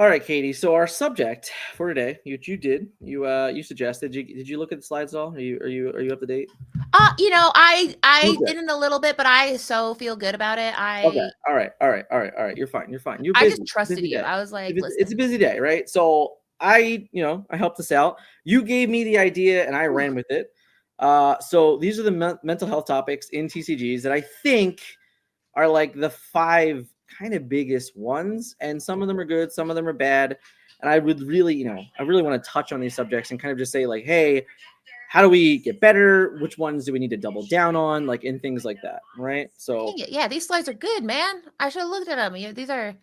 All right, Katie. So our subject for today, you suggested. Did you look at the slides at all? Are you up to date? I Okay. didn't a little bit, but I so feel good about it. Okay. I All right. You're fine. You're fine. You're I just busy. trusted Busy you. day. I was like, It's a listen. busy day, right? So I helped us out. You gave me the idea, and I Whew. ran with it. So these are the mental health topics in TCGs that I think are like the five kind of biggest ones, and some of them are good, some of them are bad. And I would really, I really want to touch on these subjects and kind of just say like, hey, how do we get better? Which ones do we need to double down on? Like in things like that, right? So Dang it. Yeah, these slides are good, man. I should have looked at them. Yeah, these are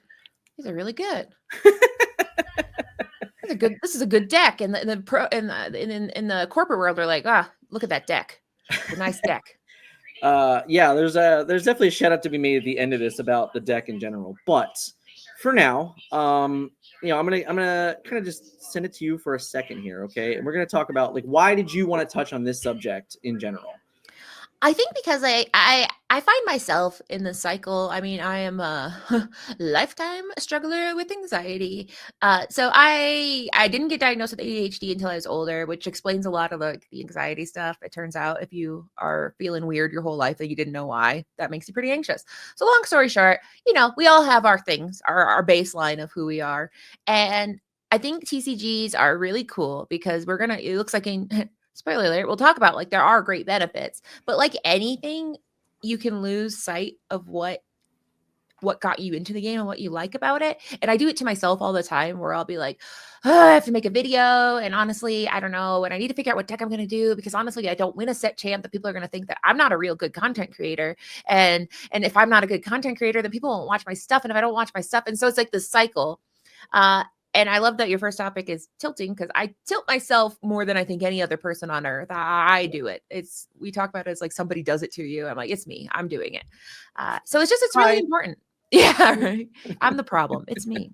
really good. These are good. This is a good deck. And the pro in the corporate world, they're like, look at that deck. It's a nice deck. yeah, there's definitely a shout out to be made at the end of this about the deck in general. But for now, I'm gonna kind of just send it to you for a second here, okay? And we're gonna talk about like why did you want to touch on this subject in general? I think because I find myself in the cycle. I mean, I am a lifetime struggler with anxiety. So I didn't get diagnosed with ADHD until I was older, which explains a lot of like the anxiety stuff. It turns out if you are feeling weird your whole life and you didn't know why, that makes you pretty anxious. So long story short, we all have our things, our baseline of who we are, and I think TCGs are really cool because it looks like in spoiler alert, we'll talk about like there are great benefits, but like anything, you can lose sight of what got you into the game and what you like about it. And I do it to myself all the time where I'll be like, I have to make a video. And honestly, I don't know. And I need to figure out what deck I'm going to do because honestly, I don't win a set champ that people are going to think that I'm not a real good content creator. And if I'm not a good content creator, then people won't watch my stuff. And if I don't watch my stuff, and so it's like this cycle. And I love that your first topic is tilting because I tilt myself more than I think any other person on earth. I do it. We talk about it as like somebody does it to you. I'm like, it's me. I'm doing it. So it's really Hi. important. Yeah, right. I'm the problem. It's me.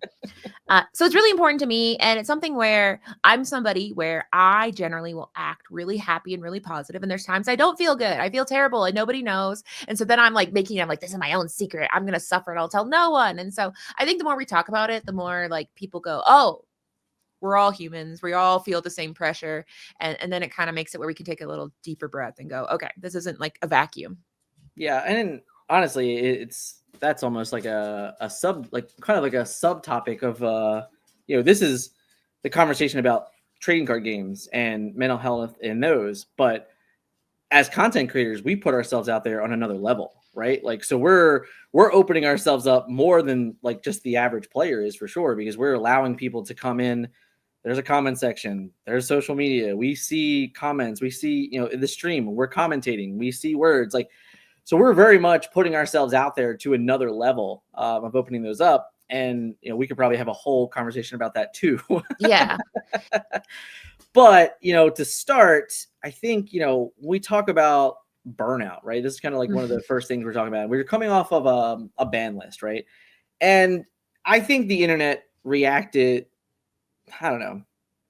So it's really important to me. And it's something where I'm somebody where I generally will act really happy and really positive. And there's times I don't feel good. I feel terrible and nobody knows. And so then I'm like I'm like, this is my own secret. I'm going to suffer and I'll tell no one. And so I think the more we talk about it, the more like people go, oh, we're all humans. We all feel the same pressure. And then it kind of makes it where we can take a little deeper breath and go, okay, this isn't like a vacuum. Yeah, and honestly, that's almost like a sub, like kind of like a subtopic of this is the conversation about trading card games and mental health in those. But as content creators, we put ourselves out there on another level, right? Like, so we're opening ourselves up more than like just the average player is for sure, because we're allowing people to come in. There's a comment section, there's social media, we see comments, we see, in the stream, we're commentating, we see words, like, so we're very much putting ourselves out there to another level of opening those up. And we could probably have a whole conversation about that too. Yeah. But to start, I think we talk about burnout, right? This is kind of like one of the first things we're talking about. We're coming off of a ban list, right? And I think the internet reacted, I don't know,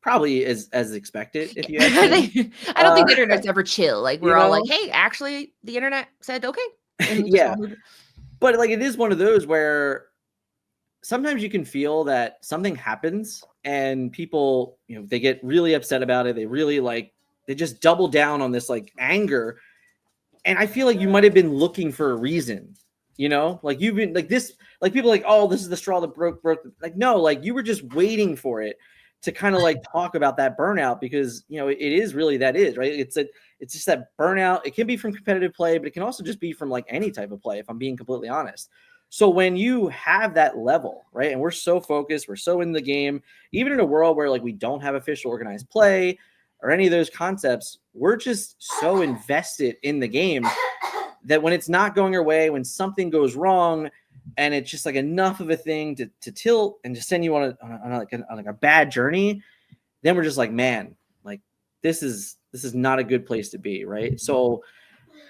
probably as expected, if you ask me. I don't think the internet's ever chill. Like You we're all like, know, hey, actually, the internet said okay, and we just yeah. all move. But like it is one of those where sometimes you can feel that something happens and people, they get really upset about it. They really they just double down on this like anger. And I feel like you might have been looking for a reason, like you've been like this, like people like, oh, this is the straw that broke. Like, no, like you were just waiting for it to kind of like talk about that burnout because, it is really, that is right. It's just that burnout. It can be from competitive play, but it can also just be from like any type of play, if I'm being completely honest. So when you have that level, right, and we're so focused, we're so in the game, even in a world where like we don't have official organized play or any of those concepts, we're just so invested in the game that when it's not going our way, when something goes wrong, and it's just like enough of a thing to tilt and to send you on a bad journey, then we're just like, man, like this is not a good place to be, right? So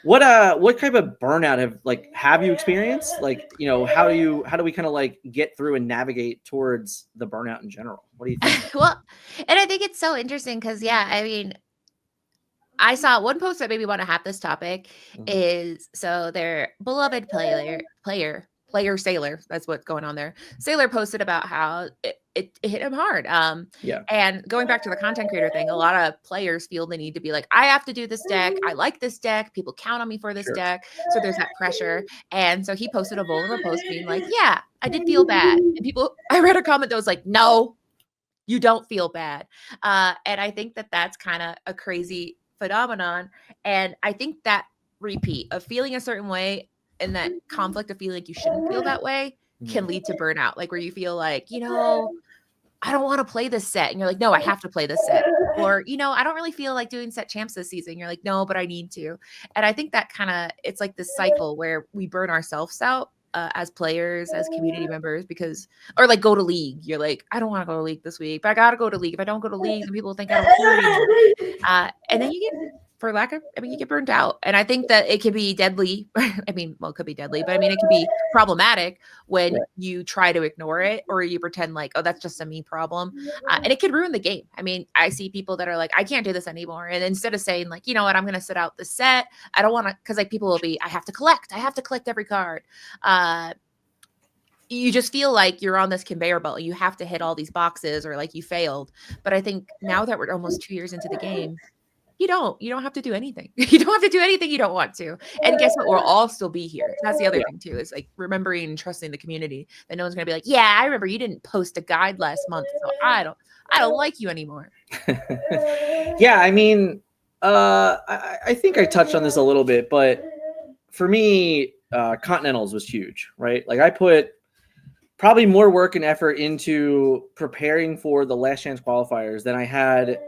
what type of burnout have you experienced? Like, how do we kind of like get through and navigate towards the burnout in general? What do you think? Well, and I think it's so interesting because, yeah, I mean, I saw one post that made me want to have this topic Mhm. is so their beloved player player Sailor, that's what's going on there. Sailor posted about how it hit him hard. Yeah. And going back to the content creator thing, a lot of players feel the need to be like, I have to do this deck. I like this deck. People count on me for this Sure. deck. So there's that pressure. And so he posted a vulnerable post being like, yeah, I did feel bad. And people, I read a comment that was like, no, you don't feel bad. And I think that that's kind of a crazy phenomenon. And I think that repeat of feeling a certain way and that conflict of feeling like you shouldn't feel that way can lead to burnout. Like where you feel like, I don't want to play this set. And you're like, no, I have to play this set. Or, I don't really feel like doing set champs this season. You're like, no, but I need to. And I think that it's like this cycle where we burn ourselves out as players, as community members, or like go to league. You're like, I don't want to go to league this week, but I got to go to league. If I don't go to league, then people think I don't care anymore. And then you get, you get burned out. And I think that it can be deadly. It could be deadly, but it can be problematic when you try to ignore it or you pretend like, oh, that's just a me problem. And it could ruin the game. I see people that are like, I can't do this anymore. And instead of saying like, you know what, I'm going to sit out the set. I don't want to, because like people will be, I have to collect every card. You just feel like you're on this conveyor belt. You have to hit all these boxes or like you failed. But I think now that we're almost 2 years into the game, you don't have to do anything. You don't have to do anything you don't want to. And guess what? We'll all still be here. That's the other thing too, is like remembering and trusting the community that no one's going to be like, yeah, I remember you didn't post a guide last month. So I don't like you anymore. Yeah. I think I touched on this a little bit, but for me, Continentals was huge, right? Like I put probably more work and effort into preparing for the last chance qualifiers than I had,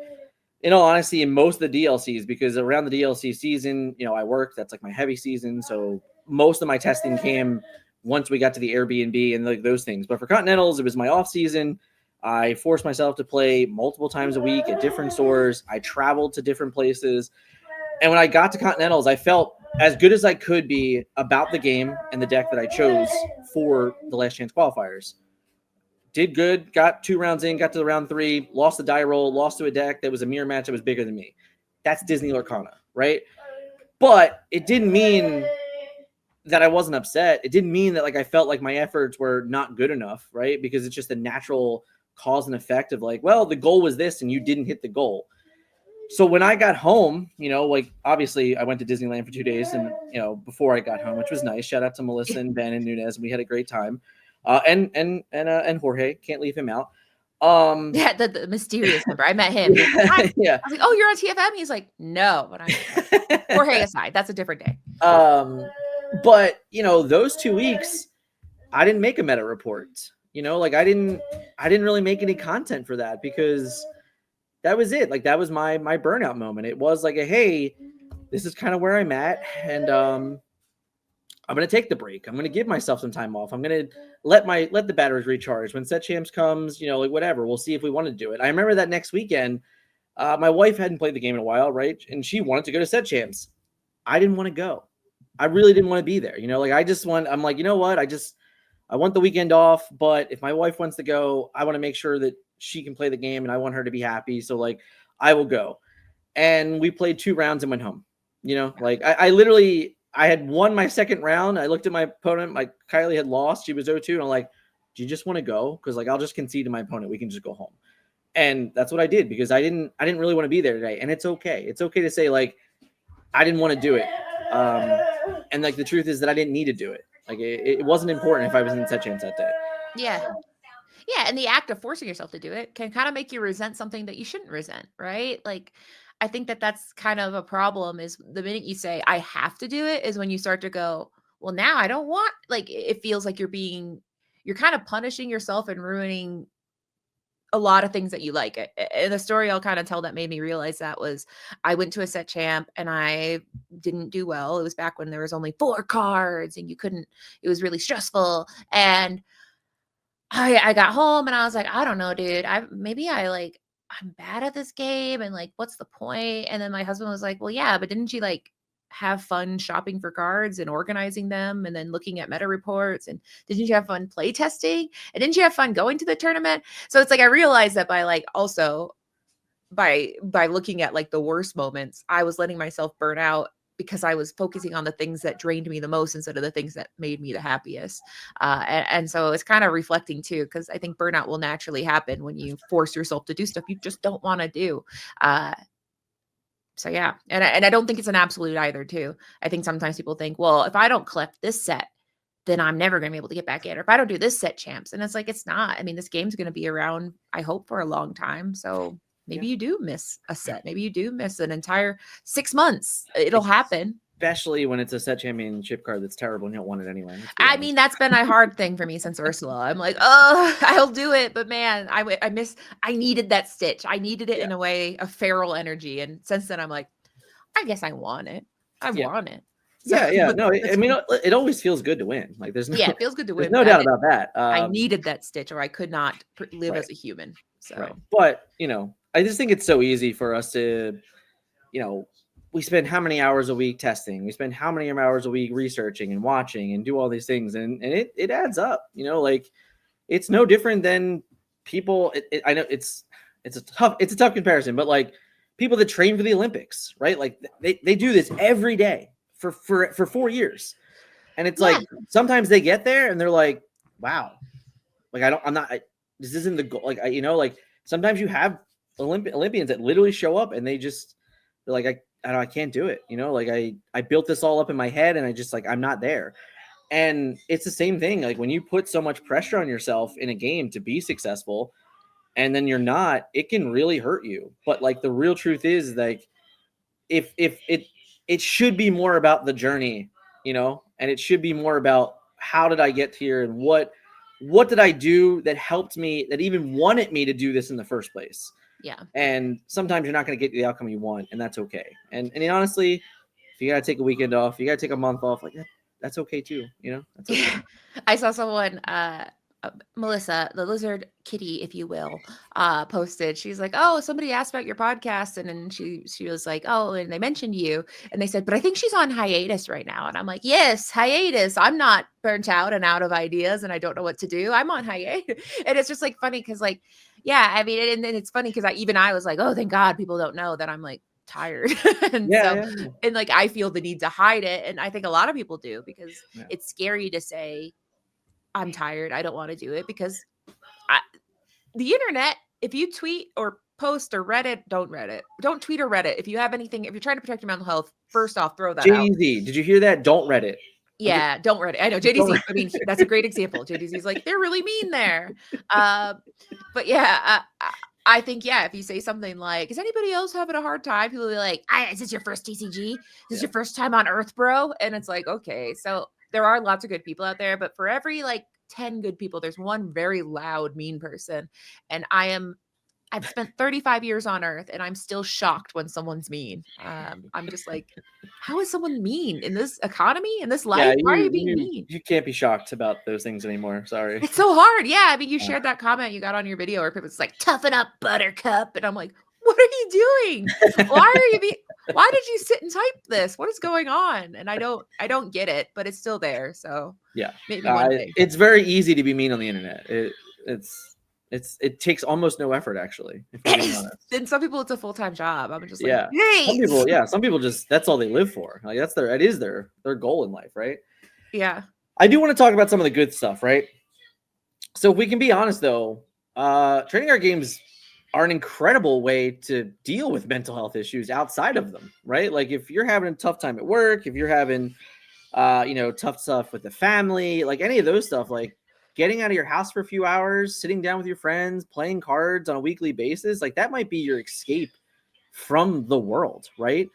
in all honesty, in most of the DLCs, because around the DLC season, I work. That's like my heavy season. So most of my testing came once we got to the Airbnb and like those things. But for Continentals, it was my off season. I forced myself to play multiple times a week at different stores. I traveled to different places. And when I got to Continentals, I felt as good as I could be about the game and the deck that I chose for the last chance qualifiers. Did good, got 2 rounds in, got to the round 3, lost the die roll, lost to a deck that was a mirror match that was bigger than me. That's Disney Lorcana, right? But it didn't mean that I wasn't upset. It didn't mean that like I felt like my efforts were not good enough, right? Because it's just a natural cause and effect of like, well, the goal was this and you didn't hit the goal. So when I got home, like obviously I went to Disneyland for 2 days and, before I got home, which was nice. Shout out to Melissa and Ben and Nunez. And we had a great time. And Jorge, can't leave him out. Yeah, the mysterious member. I met him. Yeah. I was like, oh, you're on TFM? He's like, no, but I'm Jorge aside. That's a different day. But those 2 weeks, I didn't make a meta report. Like I didn't really make any content for that because that was it. Like that was my burnout moment. It was like hey, this is kind of where I'm at, and I'm going to take the break. I'm going to give myself some time off. I'm going to let the batteries recharge. When set champs comes, like whatever, we'll see if we want to do it. I remember that next weekend, my wife hadn't played the game in a while, right? And she wanted to go to set champs. I didn't want to go. I really didn't want to be there. I'm like, you know what? I want the weekend off, but if my wife wants to go, I want to make sure that she can play the game and I want her to be happy. So like, I will go. And we played 2 rounds and went home. Like I literally, I had won my second round. I looked at my opponent. Like Kylie had lost. She was 0-2. And I'm like, do you just want to go? Because like I'll just concede to my opponent. We can just go home. And that's what I did because I didn't really want to be there today. And it's okay. It's okay to say like I didn't want to do it. And like the truth is that I didn't need to do it. Like it wasn't important if I was in set chance that day. Yeah. Yeah. And the act of forcing yourself to do it can kind of make you resent something that you shouldn't resent, right? Like I think that that's kind of a problem is the minute you say, I have to do it is when you start to go, well, now I don't want, like, it feels like you're kind of punishing yourself and ruining a lot of things that you like. And the story I'll kind of tell that made me realize that was I went to a set champ and I didn't do well. It was back when there was only 4 cards and it was really stressful. And I got home and I was like, I don't know, dude, I'm bad at this game and like what's the point? And then my husband was like, well, yeah, but didn't you like have fun shopping for cards and organizing them and then looking at meta reports, and didn't you have fun play testing, and didn't you have fun going to the tournament? So it's like I realized that by like also by looking at like the worst moments, I was letting myself burn out because I was focusing on the things that drained me the most instead of the things that made me the happiest. And so it's kind of reflecting too, because I think burnout will naturally happen when you force yourself to do stuff you just don't want to do. So yeah, and I don't think it's an absolute either too. I think sometimes people think, well, if I don't collect this set, then I'm never going to be able to get back in. Or if I don't do this set champs, and it's like, it's not. I mean, this game's going to be around, I hope, for a long time. So maybe you do miss a set. Maybe you do miss an entire 6 months. It'll happen. Especially when it's a set championship card that's terrible and you don't want it anyway. I mean, that's been a hard thing for me since Ursula. I'm like, oh, I'll do it. But man, I needed that stitch. I needed it in a way of feral energy. And since then I'm like, I guess I want it. I want it. So, no, I mean, it always feels good to win. Like there's no, it feels good to win. No doubt about that. I needed that stitch or I could not live as a human. So, but I just think it's so easy for us to, we spend how many hours a week testing? We spend how many hours a week researching and watching and do all these things. And it adds up, like it's no different than people. I know it's a tough comparison, but like people that train for the Olympics, right? Like they do this every day for 4 years. And it's like, sometimes they get there and they're like, wow, like, this isn't the goal. Like, like sometimes you have Olympians that literally show up and they're like, I can't do it. Like I built this all up in my head and I just like, I'm not there. And it's the same thing. Like when you put so much pressure on yourself in a game to be successful and then you're not, it can really hurt you. But like the real truth is like, if it should be more about the journey, and it should be more about how did I get here and what did I do that helped me, that even wanted me to do this in the first place. Yeah. And sometimes you're not going to get the outcome you want, and that's okay. And honestly, if you got to take a weekend off, you got to take a month off, like that's okay too. That's okay. I saw someone, Melissa, the lizard kitty, if you will, posted. She's like, oh, somebody asked about your podcast. And then she was like, oh, and they mentioned you. And they said, but I think she's on hiatus right now. And I'm like, yes, hiatus. I'm not burnt out and out of ideas and I don't know what to do. I'm on hiatus. And it's just like funny because like, yeah, I mean, and it's funny because I was like, oh, thank God people don't know that I'm like tired. And and like I feel the need to hide it. And I think a lot of people do because it's scary to say, I'm tired. I don't want to do it because the internet, if you tweet or post or Reddit, don't Reddit. Don't tweet or Reddit. If you have anything, if you're trying to protect your mental health, first off, throw that out. JDZ, did you hear that? Don't Reddit. Yeah, don't Reddit. I know JDZ. I mean, that's a great example. JDZ's like, they're really mean there. But yeah, I think, if you say something like, is anybody else having a hard time? People will be like, is this your first TCG? Is this your first time on Earth, bro? And it's like, okay, so there are lots of good people out there, but for every like 10 good people, there's one very loud, mean person. And I've spent 35 years on Earth and I'm still shocked when someone's mean. I'm just like, how is someone mean in this economy, in this life? Why are you being mean? You can't be shocked about those things anymore. Sorry. It's so hard. Yeah. I mean, you shared that comment you got on your video where people's like, toughen up, buttercup. And I'm like, what are you doing? Why did you sit and type this? What is going on? And I don't get it, but it's still there. So maybe one day. It's very easy to be mean on the internet. It takes almost no effort, actually. If you're being honest. Then some people, it's a full-time job. I'm just like, some people just, that's all they live for. Like it is their goal in life, right? Yeah. I do want to talk about some of the good stuff, right? So if we can be honest though, trading card games are an incredible way to deal with mental health issues outside of them, right? Like if you're having a tough time at work, if you're having, tough stuff with the family, like any of those stuff, like getting out of your house for a few hours, sitting down with your friends, playing cards on a weekly basis, like that might be your escape from the world, right?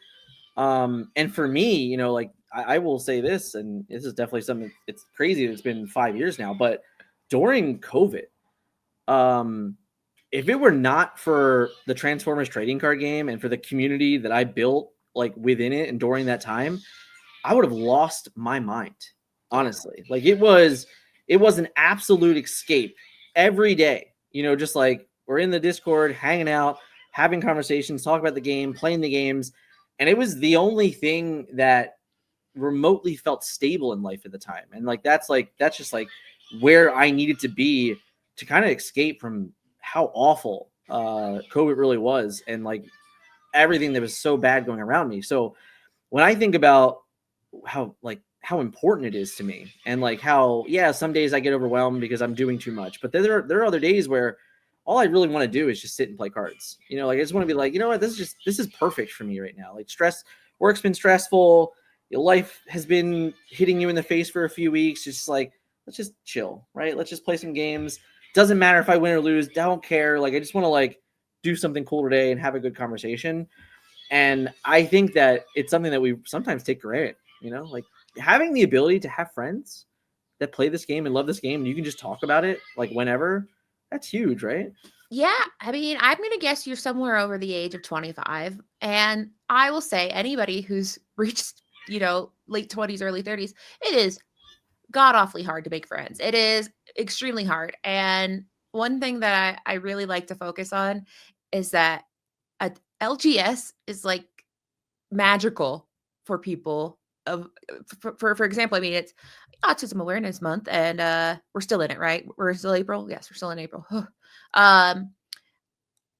And for me, like I will say this, and this is definitely something, it's crazy that it's been 5 years now, but during COVID, if it were not for the Transformers trading card game and for the community that I built like within it and during that time, I would have lost my mind, honestly. Like it was an absolute escape every day, just like we're in the Discord, hanging out, having conversations, talking about the game, playing the games. And it was the only thing that remotely felt stable in life at the time. And that's just like where I needed to be to kind of escape from how awful COVID really was and like everything that was so bad going around me. So when I think about how important it is to me, and like how, yeah, some days I get overwhelmed because I'm doing too much, but there are other days where all I really want to do is just sit and play cards. Like I just want to be like, you know what, this is perfect for me right now. Like work's been stressful, your life has been hitting you in the face for a few weeks. Just like, let's just chill, right? Let's just play some games. Doesn't matter if I win or lose. Don't care. Like I just want to like do something cool today and have a good conversation. And I think that it's something that we sometimes take granted, like having the ability to have friends that play this game and love this game, and you can just talk about it like whenever. That's huge, right? Yeah, I mean, I'm going to guess you're somewhere over the age of 25. And I will say, anybody who's reached, late 20s, early 30s, it is god awfully hard to make friends. It is extremely hard. And one thing that I really like to focus on is that a LGS is like magical for people of for example, I mean, it's Autism Awareness Month, and we're still in it, right? We're still April. Yes, we're still in April. um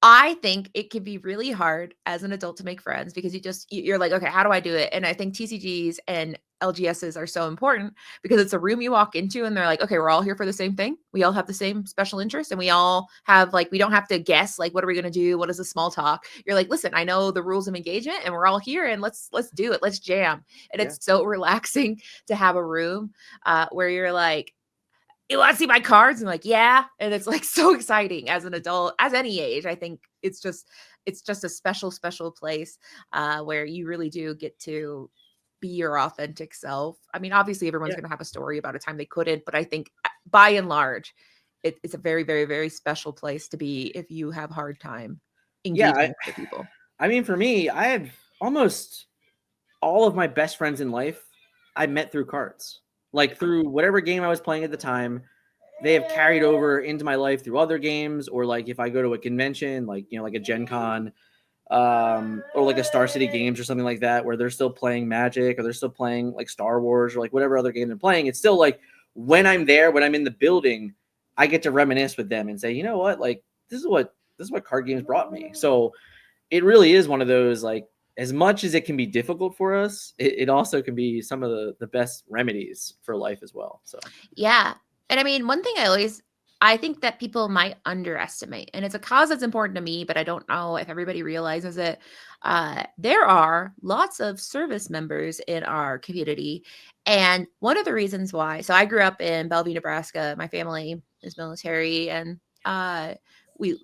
I think it can be really hard as an adult to make friends because you're like, okay, how do I do it? And I think TCGs and LGSs are so important because it's a room you walk into and they're like, okay, we're all here for the same thing. We all have the same special interest, and we all have we don't have to guess like, what are we going to do? What is the small talk? You're like, listen, I know the rules of engagement and we're all here and let's do it. Let's jam. And Yeah. it's so relaxing to have a room where you're like, you want to see my cards? And like, yeah. And it's like so exciting as an adult, as any age. I think it's just a special place where you really do get to be your authentic self. I mean, obviously everyone's going to have a story about a time they couldn't, but I think by and large, it's a very, very, very special place to be if you have a hard time engaging with other people. I mean, for me, I have almost all of my best friends in life I met through cards. Like through whatever game I was playing at the time, they have carried over into my life through other games, or like if I go to a convention, like like a Gen Con, or like a Star City Games or something like that, where they're still playing Magic or they're still playing like Star Wars or like whatever other game they're playing. It's still like when I'm there, when I'm in the building, I get to reminisce with them and say, you know what, like this is what card games brought me. So it really is one of those, like, as much as it can be difficult for us, it also can be some of the best remedies for life as well. So yeah. And I mean, one thing I think that people might underestimate, and it's a cause that's important to me, but I don't know if everybody realizes it. There are lots of service members in our community. And one of the reasons why, so I grew up in Bellevue, Nebraska. My family is military, and we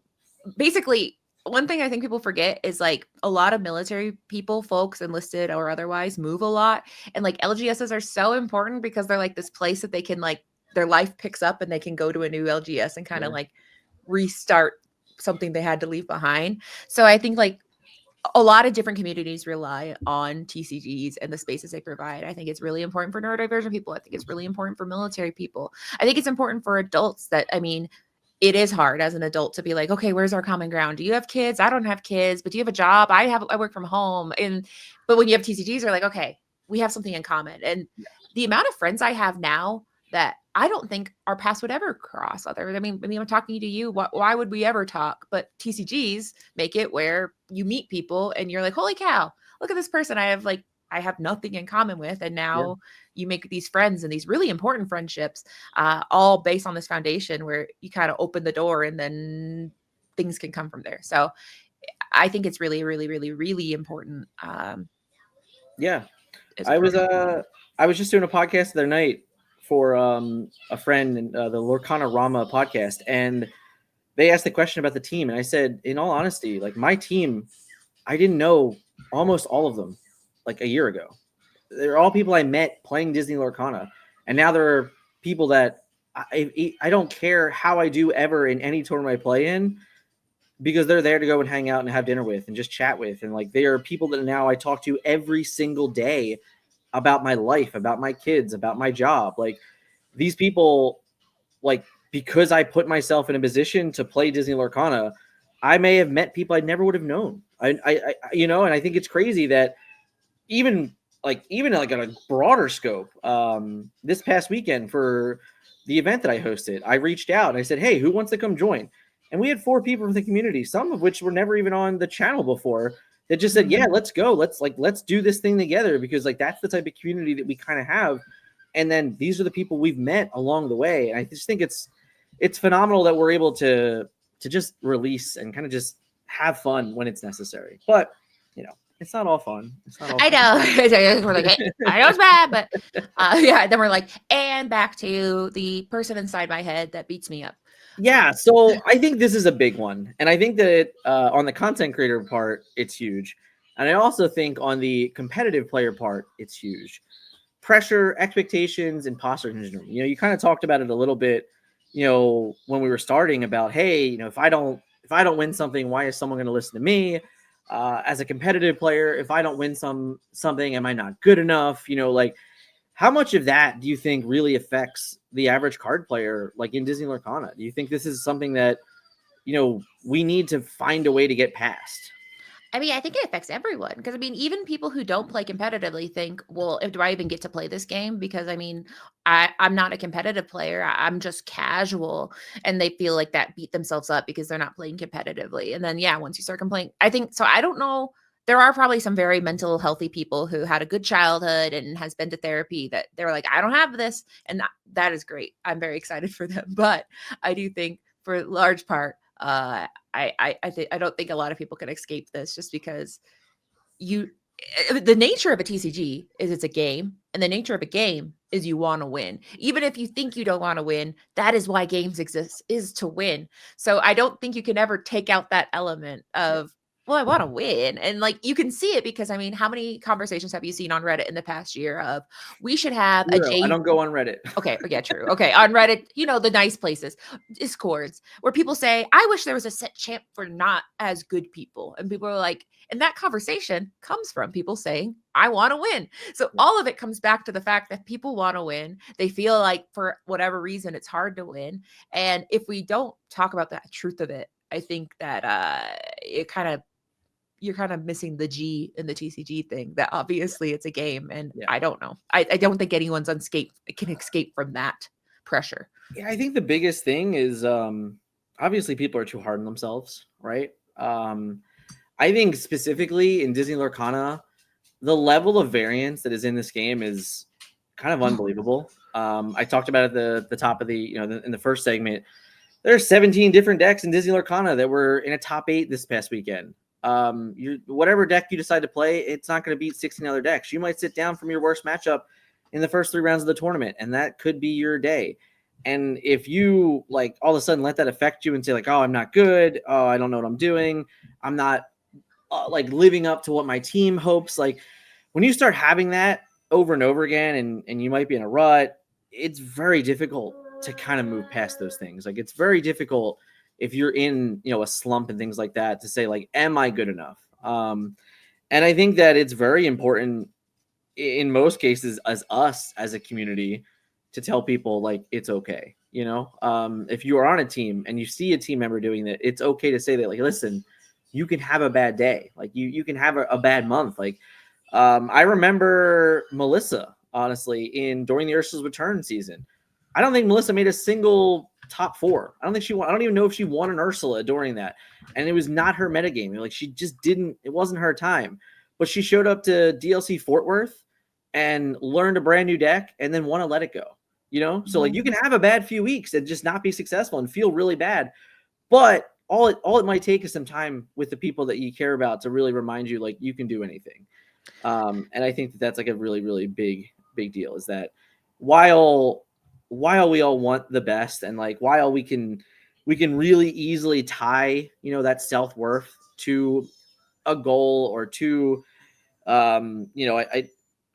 basically, one thing I think people forget is like a lot of military people, folks enlisted or otherwise, move a lot. And like LGSs are so important because they're like this place that they can like their life picks up and they can go to a new LGS and kind of like restart something they had to leave behind. So I think like a lot of different communities rely on TCGs and the spaces they provide. I think it's really important for neurodivergent people. I think it's really important for military people. I think it's important for adults that, I mean, it is hard as an adult to be like, okay, where's our common ground? Do you have kids? I don't have kids, but do you have a job? I work from home. But when you have TCGs, they're like, okay, we have something in common. And the amount of friends I have now that I don't think our paths would ever cross. I mean, I'm talking to you. Why would we ever talk? But TCGs make it where you meet people and you're like, holy cow, look at this person I have nothing in common with. And now you make these friends and these really important friendships, all based on this foundation where you kind of open the door and then things can come from there. So I think it's really, really, really, really important. Yeah. I was just doing a podcast the other night for a friend in the Lorcana Rama podcast, and they asked the question about the team, and I said, in all honesty, like my team, I didn't know almost all of them like a year ago. They're all people I met playing Disney Lorcana, and now they're people that I don't care how I do ever in any tournament I play in, because they're there to go and hang out and have dinner with and just chat with, and like they are people that now I talk to every single day about my life, about my kids, about my job. Like these people, like, because I put myself in a position to play Disney Lorcana, I may have met people I never would have known. And I think it's crazy that even like on a broader scope, this past weekend for the event that I hosted, I reached out and I said, hey, who wants to come join? And we had 4 people from the community, some of which were never even on the channel before, that just said, yeah, let's go. Let's do this thing together, because like that's the type of community that we kind of have. And then these are the people we've met along the way. And I just think it's phenomenal that we're able to just release and kind of just have fun when it's necessary. But it's not all fun. It's not all I fun. know. We're like, hey, I know it's bad, but yeah. Then we're like, and back to the person inside my head that beats me up. Yeah, so I think this is a big one. And I think that on the content creator part, it's huge. And I also think on the competitive player part, it's huge. Pressure, expectations, imposter syndrome. You kind of talked about it a little bit, when we were starting about, hey, if I don't win something, why is someone going to listen to me? As a competitive player, if I don't win something, am I not good enough? Like, how much of that do you think really affects the average card player, like in Disney Lorcana? Do you think this is something that, we need to find a way to get past? I mean, I think it affects everyone because I mean, even people who don't play competitively think, well, if do I even get to play this game? Because I mean, I'm not a competitive player. I'm just casual. And they feel like that beat themselves up because they're not playing competitively. And then yeah, once you start complaining, I think so. I don't know. There are probably some very mental healthy people who had a good childhood and has been to therapy that they're like, I don't have this. And that is great. I'm very excited for them. But I do think for a large part, I don't think a lot of people can escape this just because the nature of a TCG is it's a game, and the nature of a game is you want to win. Even if you think you don't want to win, that is why games exist, is to win. So I don't think you can ever take out that element of, well, I want to win. And like you can see it because I mean, how many conversations have you seen on Reddit in the past year of we should have a Zero. I don't go on Reddit. Okay, yeah, true. Okay, on Reddit, the nice places, Discords, where people say, I wish there was a set champ for not as good people. And people are like, and that conversation comes from people saying, I want to win. So all of it comes back to the fact that people want to win. They feel like for whatever reason, it's hard to win. And if we don't talk about that truth of it, I think that you're kind of missing the G in the TCG thing, that obviously it's a game. And I don't know. I don't think anyone's can escape from that pressure. Yeah, I think the biggest thing is obviously people are too hard on themselves, right? I think specifically in Disney Lorcana, the level of variance that is in this game is kind of unbelievable. I talked about it at the top of the, in the first segment. There are 17 different decks in Disney Lorcana that were in a top 8 this past weekend. Whatever deck you decide to play, it's not going to beat 16 other decks. You might sit down from your worst matchup in the first 3 rounds of the tournament, and that could be your day. And if you like all of a sudden let that affect you and say like, oh, I'm not good. Oh, I don't know what I'm doing. I'm not like living up to what my team hopes. Like when you start having that over and over again, and you might be in a rut, it's very difficult to kind of move past those things. Like it's very difficult if you're in, a slump and things like that to say like, am I good enough? And I think that it's very important in most cases as us as a community to tell people like, it's okay. If you are on a team and you see a team member doing that, it's okay to say that like, listen, you can have a bad day. Like you can have a bad month. Like I remember Melissa, honestly, during the Ursula's Return season. I don't think Melissa made a single top 4. I don't think she won. I don't even know if she won an Ursula during that. And it was not her metagame. Like she just didn't, it wasn't her time. But she showed up to DLC Fort Worth and learned a brand new deck and then want to let it go. So like you can have a bad few weeks and just not be successful and feel really bad. But all it might take is some time with the people that you care about to really remind you like you can do anything. And I think that's like a really, really big deal, is that while we all want the best and like while we can really easily tie, that self-worth to a goal or to, I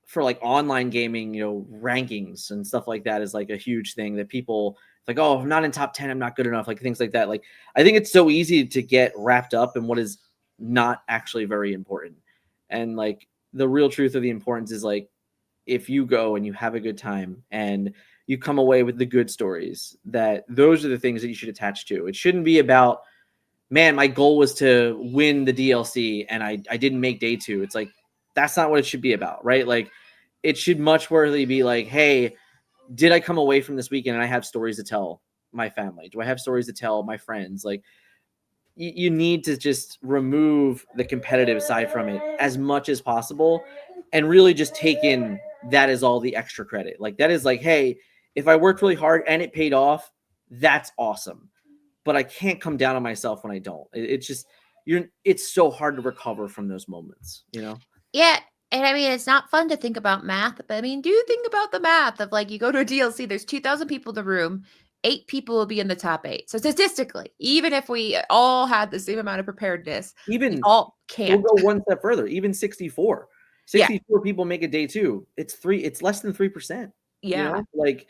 for like online gaming, rankings and stuff like that is like a huge thing that people like, oh, I'm not in top 10, I'm not good enough, like things like that. Like I think it's so easy to get wrapped up in what is not actually very important. And like the real truth of the importance is like, if you go and you have a good time and you come away with the good stories, that those are the things that you should attach to. It shouldn't be about, man, my goal was to win the DLC and I didn't make day 2. It's like, that's not what it should be about, right? Like it should much more be like, hey, did I come away from this weekend and I have stories to tell my family? Do I have stories to tell my friends? Like you need to just remove the competitive side from it as much as possible, and really just take in that is all the extra credit. Like that is like, hey, if I worked really hard and it paid off, that's awesome. But I can't come down on myself when I don't. It's just it's so hard to recover from those moments, you know? Yeah. And I mean, it's not fun to think about math, but I mean, do think about the math of like you go to a DLC, there's 2,000 people in the room, 8 people will be in the top 8. So statistically, even if we all had the same amount of preparedness, we Even all we'll can't. go one step further. Even 64. Yeah. 64 people make a day 2. It's less than 3%. You Yeah. know, like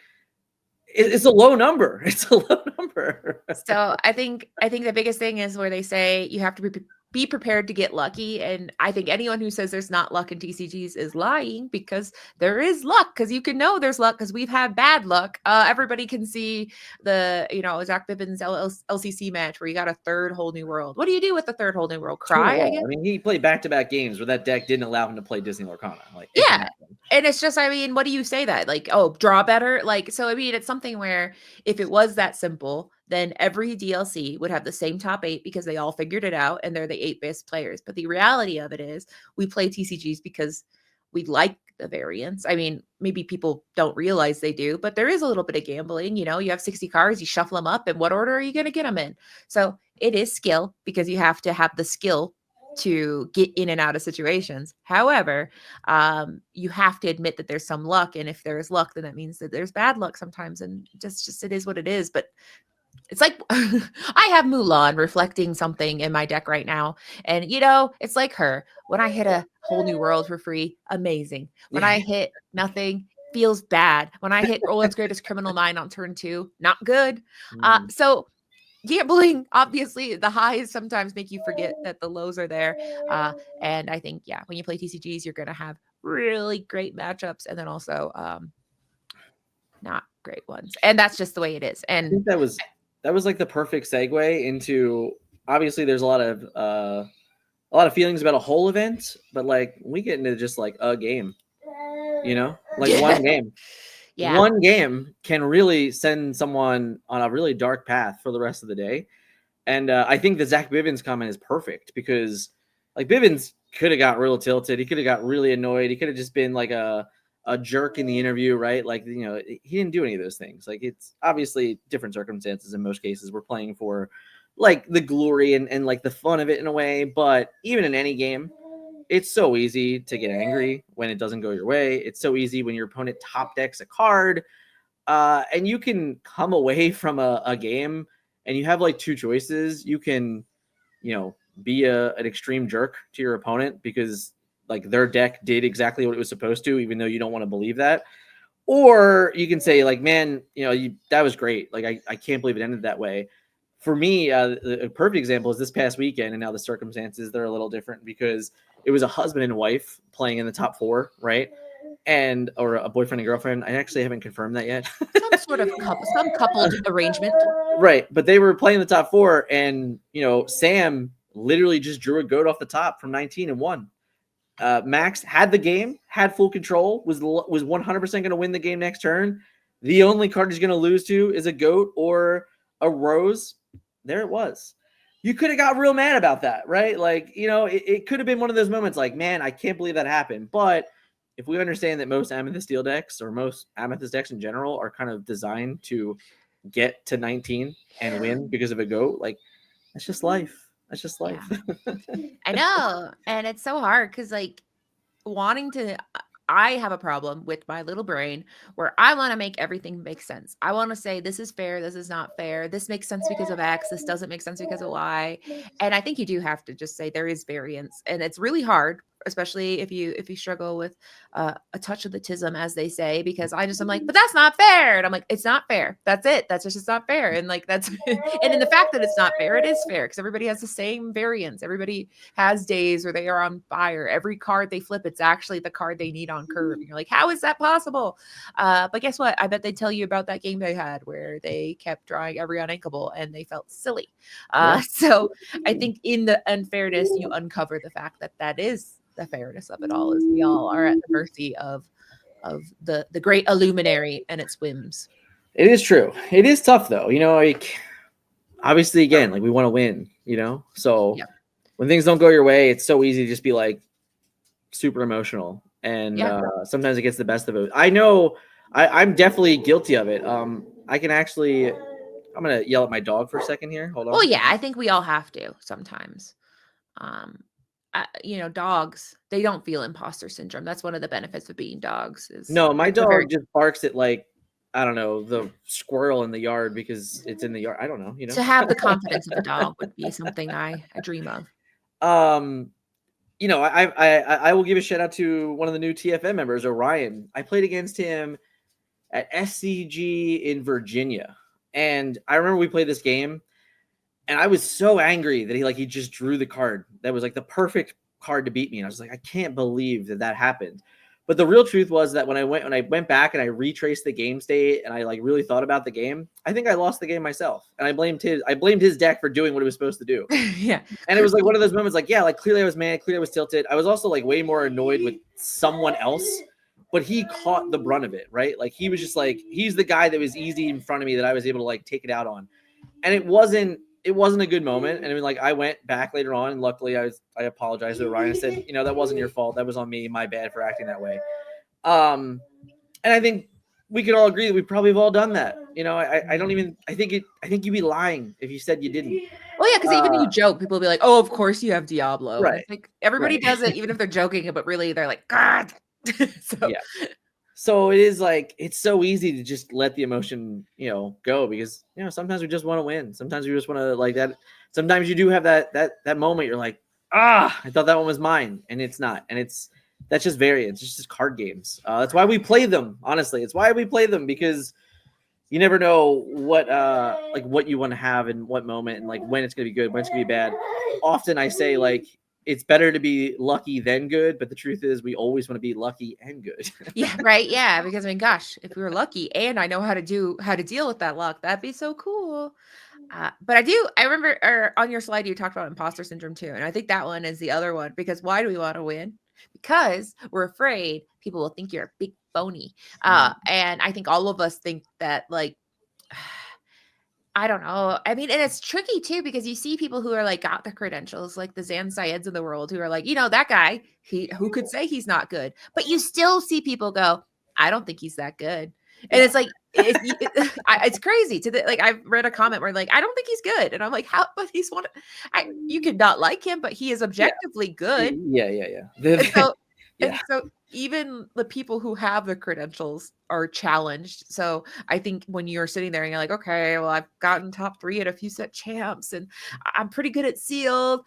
it's a low number. It's a low number. So I think the biggest thing is where they say you have to be prepared to get lucky. And I think anyone who says there's not luck in TCGs is lying, because there is luck, because you can know there's luck because we've had bad luck. Everybody can see the, Zach Bibbins LCC match where you got a third whole new world. What do you do with the third whole new world? Cry, I guess? I mean, he played back-to-back games where that deck didn't allow him to play Disney Lorcana. Like, yeah. And it's just, I mean, what do you say that? Like, oh, draw better? Like, so, I mean, it's something where if it was that simple, then every DLC would have the same top 8 because they all figured it out and they're the 8 best players. But the reality of it is we play TCGs because we like the variance. I mean, maybe people don't realize they do, but there is a little bit of gambling. You have 60 cards, you shuffle them up, and what order are you going to get them in? So it is skill, because you have to have the skill to get in and out of situations. However, you have to admit that there's some luck. And if there's luck, then that means that there's bad luck sometimes. And just it is what it is. But it's like I have Mulan reflecting something in my deck right now. And, it's like her. When I hit a whole new world for free, amazing. When I hit nothing, feels bad. When I hit Roland's Greatest Criminal Mind on turn 2, not good. So gambling, obviously, the highs sometimes make you forget that the lows are there. And I think, when you play TCGs, you're going to have really great matchups and then also not great ones. And that's just the way it is. And I think that was like the perfect segue into, obviously there's a lot of feelings about a whole event, but like we get into just like a game, like one game. Yeah. One game can really send someone on a really dark path for the rest of the day. And I think the Zach Bivens comment is perfect, because like Bivens could have got real tilted. He could have got really annoyed. He could have just been like a jerk in the interview, right? Like, he didn't do any of those things. Like, it's obviously different circumstances in most cases. We're playing for like the glory and like the fun of it in a way. But even in any game, it's so easy to get angry when it doesn't go your way. It's so easy when your opponent top decks a card, and you can come away from a game and you have like 2 choices. You can, be an extreme jerk to your opponent because like their deck did exactly what it was supposed to, even though you don't want to believe that. Or you can say like, man, that was great. Like, I can't believe it ended that way. For me, a perfect example is this past weekend, and now the circumstances, they're a little different because it was a husband and wife playing in the top 4, right? Or a boyfriend and girlfriend. I actually haven't confirmed that yet. Some coupled arrangement. Right. But they were playing the top 4, and, Sam literally just drew a goat off the top from 19 and won. Max had the game, had full control, was 100% going to win the game next turn. The only card he's going to lose to is a goat or a rose. There it was. You could have got real mad about that, right? Like, it could have been one of those moments like, man, I can't believe that happened. But if we understand that most Amethyst Steel decks, or most Amethyst decks in general, are kind of designed to get to 19 and win because of a goat, like, that's just life. That's just life. Yeah. I know. And it's so hard because, like, I have a problem with my little brain where I want to make everything make sense. I want to say this is fair, this is not fair, this makes sense because of X, this doesn't make sense because of Y. And I think you do have to just say there is variance, and it's really hard, especially if you struggle with a touch of the tism, as they say, because I'm like, but that's not fair. And I'm like, it's not fair. That's it. That's just not fair. And like, that's, and in the fact that it's not fair, it is fair because everybody has the same variance. Everybody has days where they are on fire. Every card they flip, it's actually the card they need on curve. And you're like, how is that possible? But guess what? I bet they tell you about that game they had where they kept drawing every unankable and they felt silly. So I think in the unfairness, you uncover the fact that that is the fairness of it all, is we all are at the mercy of the great illuminary and its whims. It is true. It is tough though. Like, obviously, again, like, we want to win, you know? So Yeah. when things don't go your way, it's so easy to just be like super emotional. And Yeah. sometimes it gets the best of it. I know I'm definitely guilty of it. I can actually, I'm going to yell at my dog for a second here. Hold on. Well, yeah, I think we all have to sometimes. Dogs, they don't feel imposter syndrome. That's one of the benefits of being dogs is No, my they're very dog just barks at like, I don't know, the squirrel in the yard because it's in the yard. I don't know, you know? to have the confidence of a dog would be something I dream of. Um, I will give a shout out to one of the new TFM members, Orion. I played against him at SCG in Virginia, and I remember we played this game, and I was so angry that he just drew the card that was like the perfect card to beat me, and I was like, I can't believe that happened. But the real truth was that when I went back and I retraced the game state and I like really thought about the game, I think I lost the game myself, and I blamed his deck for doing what it was supposed to do. Yeah. And it was like one of those moments like, yeah, like clearly I was mad, clearly I was tilted. I was also like way more annoyed with someone else, but he caught the brunt of it, right? Like he was just like, he's the guy that was easy in front of me that I was able to like take it out on. And it wasn't a good moment. And I mean, like I went back later on and luckily I apologized to Ryan. I said, that wasn't your fault. That was on me. My bad for acting that way. And I think we could all agree that we probably have all done that. I think you'd be lying if you said you didn't. Well, yeah, because even you joke, people will be like, "Oh, of course you have Diablo." And Right. it's like everybody Right. does it, even if they're joking, but really they're like, God. So Yeah. So it is like, it's so easy to just let the emotion, go because, sometimes we just want to win. Sometimes we just want to like that. Sometimes you do have that moment. You're like, I thought that one was mine and it's not. And that's just variance. It's just card games. That's why we play them. Honestly, it's why we play them because you never know what you want to have in what moment and like when it's going to be good, when it's going to be bad. Often I say like, it's better to be lucky than good, but the truth is we always want to be lucky and good. yeah, right. Yeah, because I mean, gosh, if we were lucky and I know how to deal with that luck, that'd be so cool. But I remember on your slide you talked about imposter syndrome too, and I think that one is the other one because why do we want to win? Because we're afraid people will think you're a big phony. And I think all of us think that like I don't know. I mean, and it's tricky too because you see people who are like got the credentials, like the Zan Syeds of the world, who are like, that guy, who could say he's not good, but you still see people go, I don't think he's that good, and it's like it's crazy. Like I've read a comment where like I don't think he's good, and I'm like, how? But he's one. You could not like him, but he is objectively good. Yeah. And so, Yeah. and so even the people who have the credentials are challenged. So I think when you're sitting there and you're like, okay, well, I've gotten top 3 at a few set champs and I'm pretty good at sealed.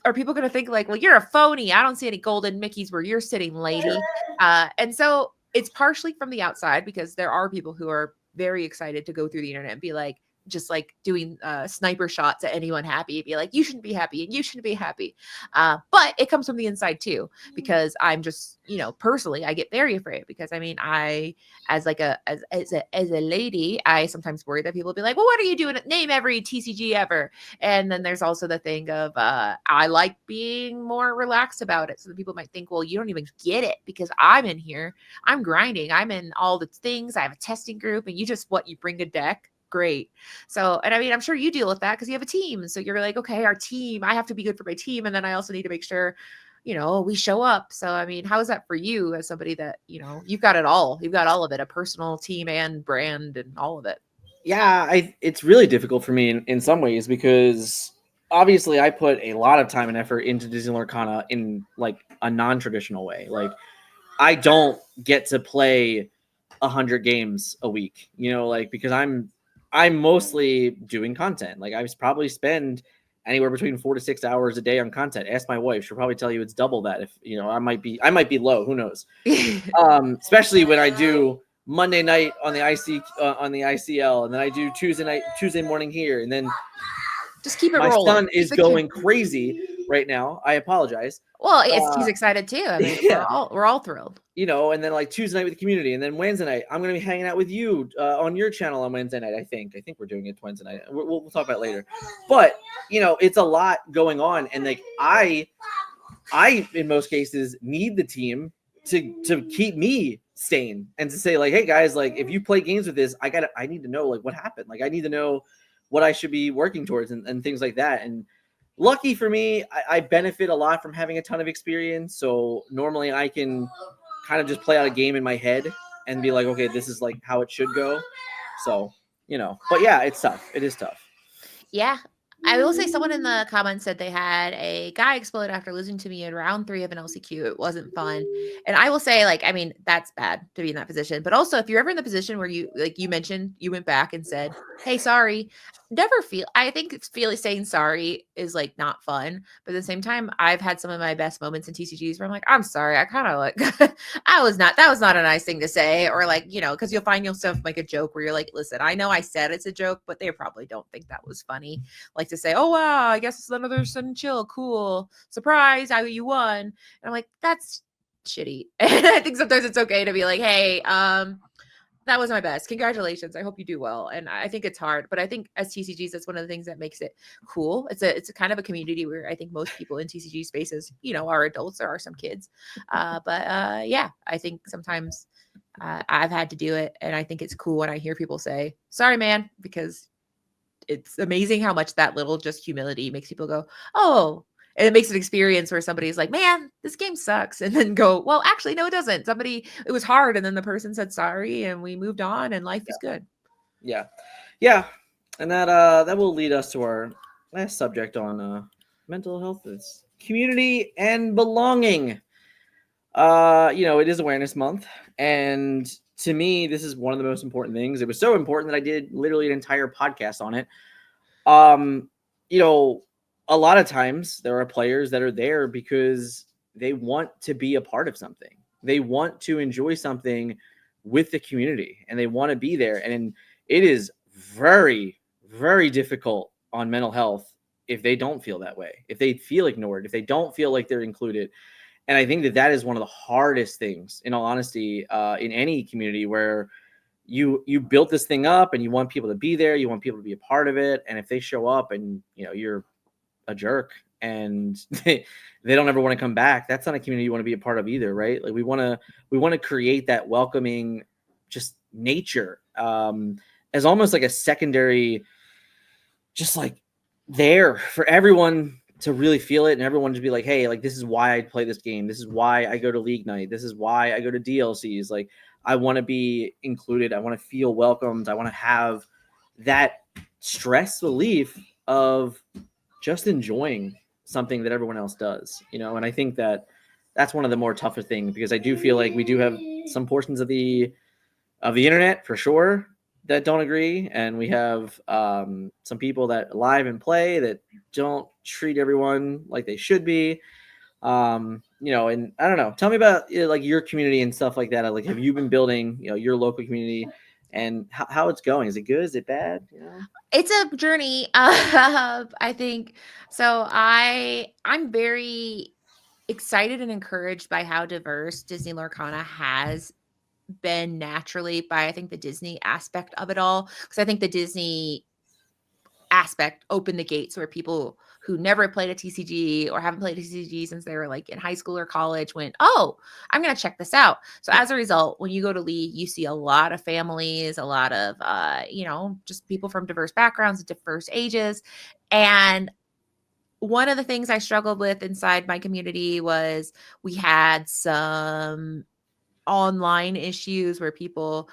Are people going to think like, well, you're a phony. I don't see any golden Mickeys where you're sitting, lady. And so it's partially from the outside because there are people who are very excited to go through the internet and be like, just like doing sniper shots at anyone happy, be like, you shouldn't be happy and you shouldn't be happy. But it comes from the inside too, because I'm just, personally, I get very afraid because I mean, as a lady, I sometimes worry that people will be like, well, what are you doing? Name every TCG ever. And then there's also the thing of, I like being more relaxed about it. So that people might think, well, you don't even get it because I'm in here, I'm grinding, I'm in all the things. I have a testing group and you bring a deck. Great. So, and I mean, I'm sure you deal with that because you have a team. So you're like, okay, our team, I have to be good for my team. And then I also need to make sure, we show up. So, I mean, how is that for you as somebody that, you've got it all. You've got all of it, a personal team and brand and all of it. Yeah, it's really difficult for me in some ways because obviously I put a lot of time and effort into Disney Lorcana in like a non-traditional way. Like I don't get to play 100 games a week, because I'm mostly doing content. Like I probably spend anywhere between 4 to 6 hours a day on content. Ask my wife; she'll probably tell you it's double that. If I might be low. Who knows? Especially when I do Monday night on the ICL, and then I do Tuesday morning here, and then just keep it my rolling. son is going crazy right now. I apologize. Well, he's excited too. I mean, yeah. we're all thrilled. And then like Tuesday night with the community, and then Wednesday night I'm going to be hanging out with you on your channel on Wednesday night. I think we're doing it Wednesday night. We'll talk about it later. But it's a lot going on, and like I in most cases need the team to keep me sane and to say like, hey guys, like if you play games with this, I need to know like what happened. Like I need to know what I should be working towards and things like that. And lucky for me, I benefit a lot from having a ton of experience. So normally I can kind of just play out a game in my head and be like, okay, this is like how it should go. So, but yeah, it's tough. It is tough. Yeah. I will say someone in the comments said they had a guy explode after losing to me in round 3 of an LCQ. It wasn't fun. And I will say, like, I mean, that's bad to be in that position. But also, if you're ever in the position where you, like you mentioned, you went back and said, hey, sorry, never feel, I think it's saying sorry is like not fun. But at the same time, I've had some of my best moments in TCGs where I'm like, I'm sorry. I kind of like, that was not a nice thing to say. Or like, because you'll find yourself like a joke where you're like, listen, I know I said it's a joke, but they probably don't think that was funny. Like to say, oh, wow, I guess it's another sudden chill. Cool. Surprise. You won. And I'm like, that's shitty. And I think sometimes it's okay to be like, hey, that was my best. Congratulations. I hope you do well. And I think it's hard, but I think as TCGs, that's one of the things that makes it cool. It's a kind of a community where I think most people in TCG spaces, are adults. There are some kids, but yeah, I think sometimes I've had to do it, and I think it's cool when I hear people say, "Sorry, man," because it's amazing how much that little just humility makes people go, "Oh." And it makes an experience where somebody's like, man, this game sucks. And then go, well, actually, no, it doesn't. It was hard. And then the person said sorry and we moved on and life is good. Yeah. Yeah. And that will lead us to our last subject on mental health is community and belonging. It is Awareness Month. And to me, this is one of the most important things. It was so important that I did literally an entire podcast on it. A lot of times there are players that are there because they want to be a part of something. They want to enjoy something with the community and they want to be there. And it is very, very difficult on mental health if they don't feel that way, if they feel ignored, if they don't feel like they're included. And I think that is one of the hardest things, in all honesty, in any community where you built this thing up and you want people to be there, you want people to be a part of it. And if they show up and you're a jerk and they don't ever want to come back, that's not a community you want to be a part of either, right? Like we want to create that welcoming just nature as almost like a secondary, just like there for everyone to really feel it and everyone to be like, hey, like this is why I play this game, this is why I go to league night, this is why I go to DLCs. Like I want to be included, I want to feel welcomed, I want to have that stress relief of just enjoying something that everyone else does, and I think that that's one of the more tougher things, because I do feel like we do have some portions of the internet for sure that don't agree, and we have some people that live and play that don't treat everyone like they should be. And I don't know, tell me about like your community and stuff like that. Like, have you been building your local community and how it's going? Is it good, is it bad? It's a journey. I think so. I'm very excited and encouraged by how diverse Disney Lorcana has been naturally by, I think, the Disney aspect of it all. Because I think the Disney aspect opened the gates where people who never played a TCG or haven't played a TCG since they were like in high school or college went, oh, I'm going to check this out. So as a result, when you go to League, you see a lot of families, a lot of, just people from diverse backgrounds, diverse ages. And one of the things I struggled with inside my community was we had some online issues where people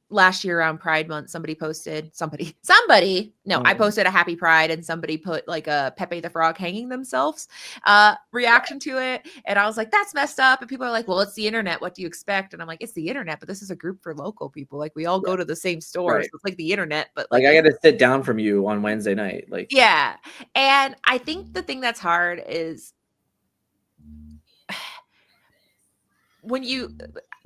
last year around Pride Month, I posted a happy Pride and somebody put like a Pepe the Frog hanging themselves reaction to it. And I was like, that's messed up. And people are like, well, it's the internet. What do you expect? And I'm like, it's the internet, but this is a group for local people. Like we all go to the same stores. Right. So it's like the internet, but like I got to sit down from you on Wednesday night. Like, yeah. And I think the thing that's hard is when you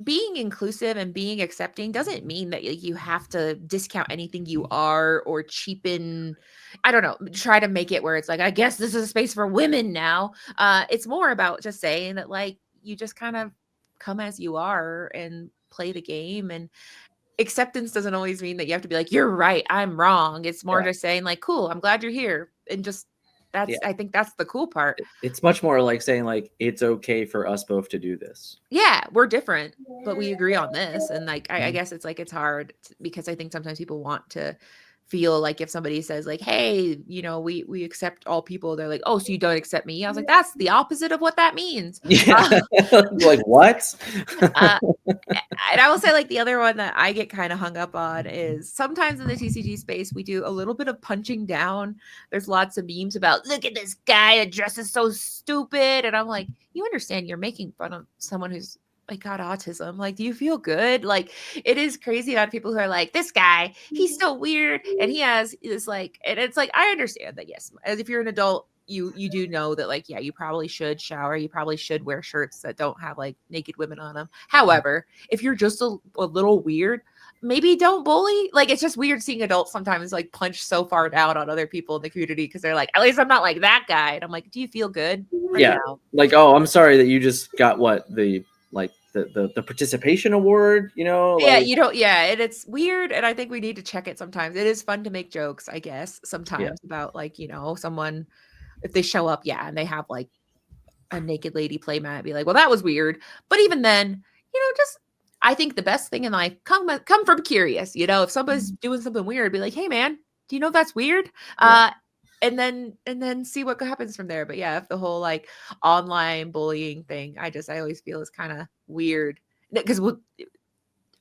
being inclusive and being accepting doesn't mean that you have to discount anything you are or cheapen, I don't know, try to make it where it's like, I guess this is a space for women now. It's more about just saying that like you just kind of come as you are and play the game. And acceptance doesn't always mean that you have to be like, you're right, I'm wrong. It's more just saying like, cool, I'm glad you're here. And just I think that's the cool part. It's much more like saying like, it's okay for us both to do this. Yeah, we're different, but we agree on this. And like, I guess it's like, it's hard because I think sometimes people want to feel like if somebody says like, hey, you know, we accept all people, they're like, oh, so you don't accept me? I was like, that's the opposite of what that means. Yeah. Like what? uh, and I will say, like, the other one that I get kind of hung up on is sometimes in the TCG space, we do a little bit of punching down. There's lots of memes about, look at this guy that dresses so stupid. And I'm like, you understand you're making fun of someone who's like got autism. Like, do you feel good? Like, it is crazy about people who are like, this guy, he's so weird. And he has this like, and it's like, I understand that, yes, as if you're an adult, you do know that, like, yeah, you probably should shower, you probably should wear shirts that don't have like naked women on them. However, if you're just a little weird, maybe don't bully. Like, it's just weird seeing adults sometimes like punch so far down on other people in the community because they're like, at least I'm not like that guy. And I'm like, do you feel good right Yeah. now? Like, oh, I'm sorry that you just got what, the participation award, you know, Yeah, like, you don't. Yeah, and it's weird, and I think we need to check it sometimes. It is fun to make jokes, I guess, yeah. sometimes about, like, you know, someone if they show up, yeah, and they have like a naked lady playmat, be like, well, that was weird. But even then, you know, just I think the best thing in life, come from curious. You know, if somebody's doing something weird, be like, hey man, do you know that's weird? Yeah. And then see what happens from there. But yeah, if the whole like online bullying thing, I always feel is kind of weird because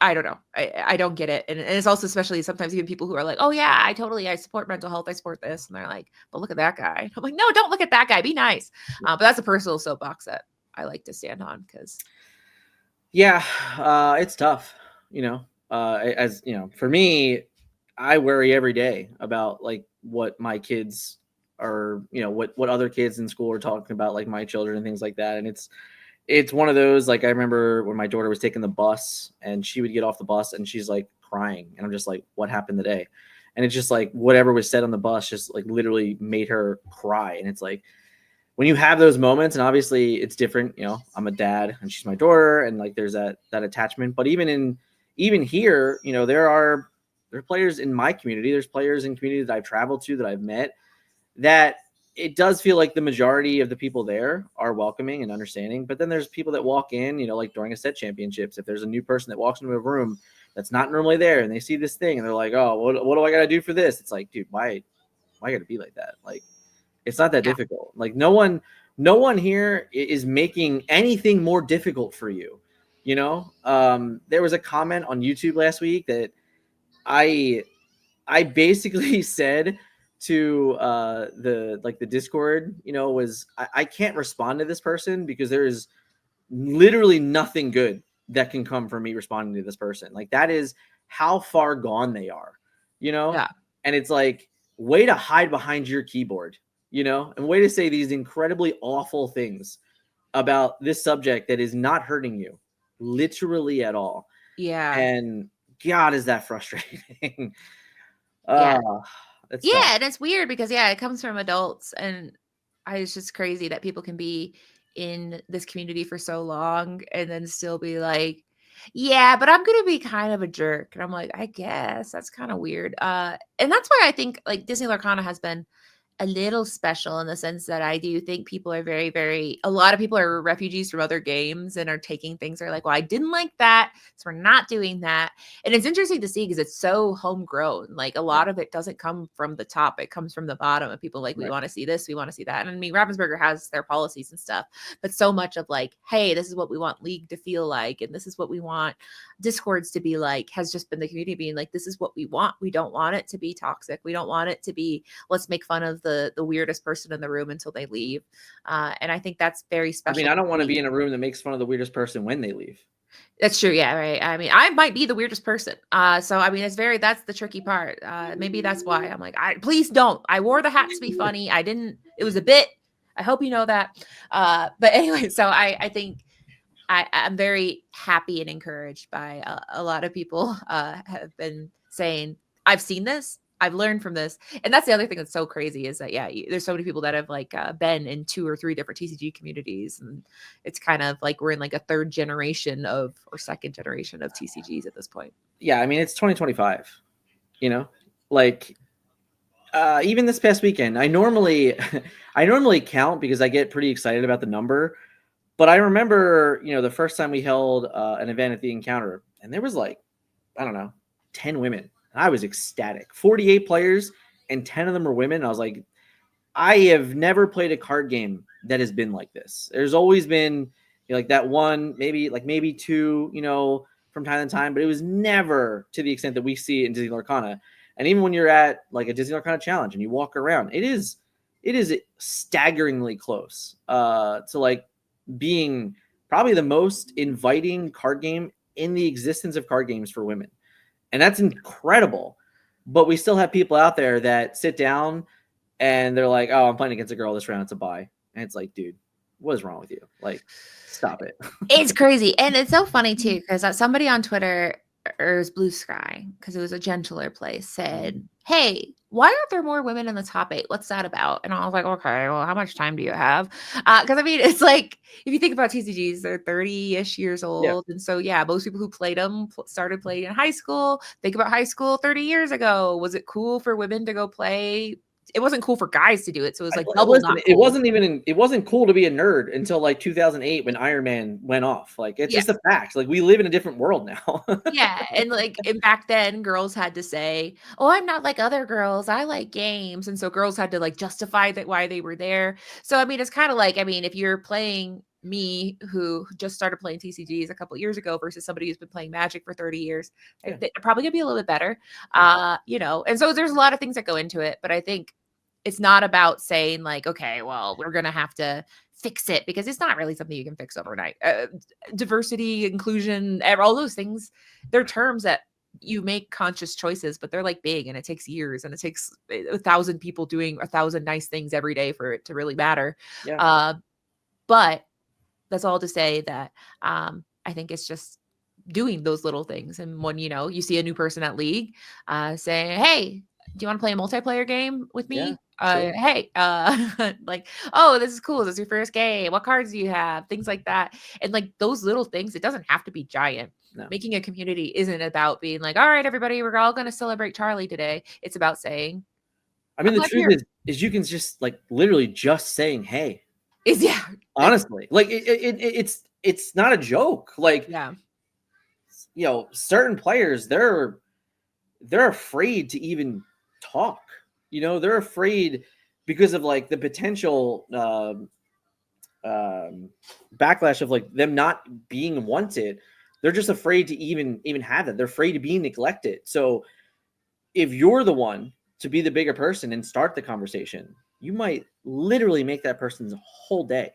I don't know. I don't get it. And it's also especially sometimes even people who are like, oh yeah, I support mental health. I support this. And they're like, but look at that guy. I'm like, no, don't look at that guy. Be nice. But that's a personal soapbox that I like to stand on because Yeah. It's tough, you know, as you know, for me, I worry every day about like what my kids are, you know, what other kids in school are talking about, like my children and things like that. And it's one of those, like, I remember when my daughter was taking the bus and she would get off the bus and she's like crying. And I'm just like, what happened today? And it's just like whatever was said on the bus just like literally made her cry. And it's like when you have those moments, and obviously it's different, you know, I'm a dad and she's my daughter, and like there's that attachment. But even here, you know, there are players in my community, there's players in communities that I've traveled to, that I've met, that it does feel like the majority of the people there are welcoming and understanding. But then there's people that walk in, you know, like during a set championships, if there's a new person that walks into a room that's not normally there and they see this thing and they're like, oh, what do I got to do for this? It's like, dude, why got to be like that? Like, it's not that yeah, difficult. Like, no one here is making anything more difficult for you. You know, there was a comment on YouTube last week that I basically said to the Discord, you know, was I can't respond to this person because there is literally nothing good that can come from me responding to this person. Like, that is how far gone they are, you know? yeah, And it's like, way to hide behind your keyboard, you know, and way to say these incredibly awful things about this subject that is not hurting you literally at all. yeah, And God, is that frustrating. yeah, uh it's tough. yeah. And it's weird because yeah, it comes from adults, and it's just crazy that people can be in this community for so long and then still be like, yeah, but I'm gonna be kind of a jerk. And I'm like, I guess that's kind of weird. And that's why I think like Disney Lorcana has been a little special in the sense that I do think people are very, very, a lot of people are refugees from other games and are taking things are like, well, I didn't like that. So we're not doing that. And it's interesting to see because it's so homegrown. Like a Yeah, lot of it doesn't come from the top, it comes from the bottom of people like, we right. want to see this, we want to see that. And I mean, Ravensburger has their policies and stuff, but so much of like, hey, this is what we want League to feel like, and this is what we want Discords to be like, has just been the community being like, this is what we want. We don't want it to be toxic. We don't want it to be, let's make fun of the weirdest person in the room until they leave. And I think that's very I special mean, I don't to want to see. be in a room that makes fun of the weirdest person when they leave. That's true. Yeah, right. I mean, I might be the weirdest person. So I mean, that's the tricky part. Maybe that's why I'm like, please don't. I wore the hat to be funny. I didn't, it was a bit. I hope you know that. But anyway, so I think I'm very happy and encouraged by a lot of people have been saying, I've seen this, I've learned from this. And that's the other thing that's so crazy is that, yeah, there's so many people that have like been in 2 or 3 different TCG communities. And it's kind of like we're in like a 3rd generation of, or 2nd generation of TCGs at this point. Yeah, I mean, it's 2025, you know, like even this past weekend, I normally count because I get pretty excited about the number. But I remember, you know, the first time we held an event at the Encounter, and there was like, I don't know, 10 women. And I was ecstatic. 48 players and 10 of them were women. I was like, I have never played a card game that has been like this. There's always been like that one, maybe two, from time to time, but it was never to the extent that we see in Disney Lorcana. And even when you're at like a Disney Lorcana challenge and you walk around, it is staggeringly close to like being probably the most inviting card game in the existence of card games for women. And that's incredible. But we still have people out there that sit down and they're like, oh, I'm playing against a girl this round. It's a bye. And it's like, dude, what is wrong with you? Like, stop it. It's crazy. And it's so funny too, because somebody on Twitter, or it was Blue Sky, because it was a gentler place, said, hey, why aren't there more women in the top 8? What's that about? And I was like, okay, well, how much time do you have? Because I mean, it's like, if you think about TCGs, they're 30-ish years old. Yeah. And so, yeah, most people who played them started playing in high school. Think about high school 30 years ago. Was it cool for women to go play? It wasn't cool for guys to do it. So it was like double not cool. It wasn't cool to be a nerd until like 2008 when Iron Man went off. Like, it's just a fact. Like, we live in a different world now. Yeah. And like, and back then girls had to say, oh, I'm not like other girls. I like games. And so girls had to like justify that why they were there. So, I mean, it's kind of like, I mean, if you're playing me who just started playing TCGs a couple years ago versus somebody who's been playing Magic for 30 years, they're probably gonna be a little bit better. And so there's a lot of things that go into it, but I think it's not about saying like, okay, well, we're going to have to fix it, because it's not really something you can fix overnight. Diversity, inclusion, all those things, they're terms that you make conscious choices, but they're like big and it takes years and it takes 1,000 people doing 1,000 nice things every day for it to really matter. Yeah. But that's all to say that I think it's just doing those little things. And when, you see a new person at League saying, hey, do you want to play a multiplayer game with me? Yeah. Sure. Hey, like, oh, this is cool. This is your first game. What cards do you have? Things like that. And like those little things, it doesn't have to be giant. No. Making a community isn't about being like, all right, everybody, we're all going to celebrate Charlie today. It's about saying, I mean, the truth is you can just like literally just saying, hey, honestly, like it's not a joke. Like, certain players, they're afraid to even talk. They're afraid because of like the potential backlash of like them not being wanted. They're just afraid to even have that. They're afraid to be neglected. So if you're the one to be the bigger person and start the conversation, you might literally make that person's whole day.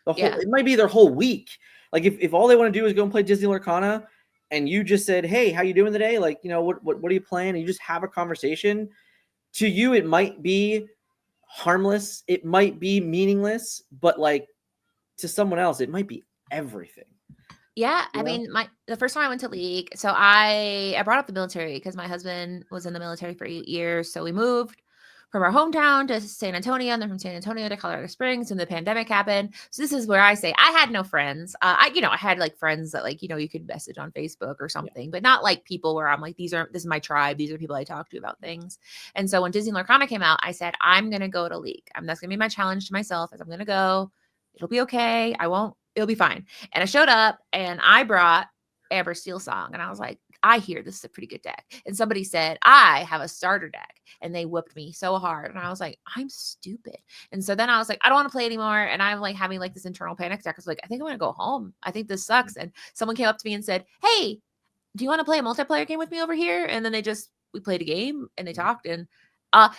It might be their whole week. Like if all they want to do is go and play Disney Lorcana, and you just said, hey, how you doing today? Like, what are you playing? And you just have a conversation. To you, it might be harmless. It might be meaningless, but like to someone else, it might be everything. Yeah. I mean, the first time I went to League, so I brought up the military because my husband was in the military for 8 years. So we moved from our hometown to San Antonio, and then from San Antonio to Colorado Springs, and the pandemic happened. So this is where I say I had no friends. I had like friends that like, you could message on Facebook or something, but not like people where I'm like, this is my tribe. These are people I talk to about things. And so when Disney Lorcana came out, I said, I'm going to go to League. That's going to be my challenge to myself, is I'm going to go. It'll be okay. It'll be fine. And I showed up and I brought Amber Steel Song, and I was like, I hear this is a pretty good deck. And somebody said, I have a starter deck, and they whooped me so hard. And I was like, I'm stupid. And so then I was like, I don't want to play anymore. And I'm like having like this internal panic attack. I was like, I think I'm going to go home. I think this sucks. And someone came up to me and said, hey, do you want to play a multiplayer game with me over here? And then we played a game and they talked, and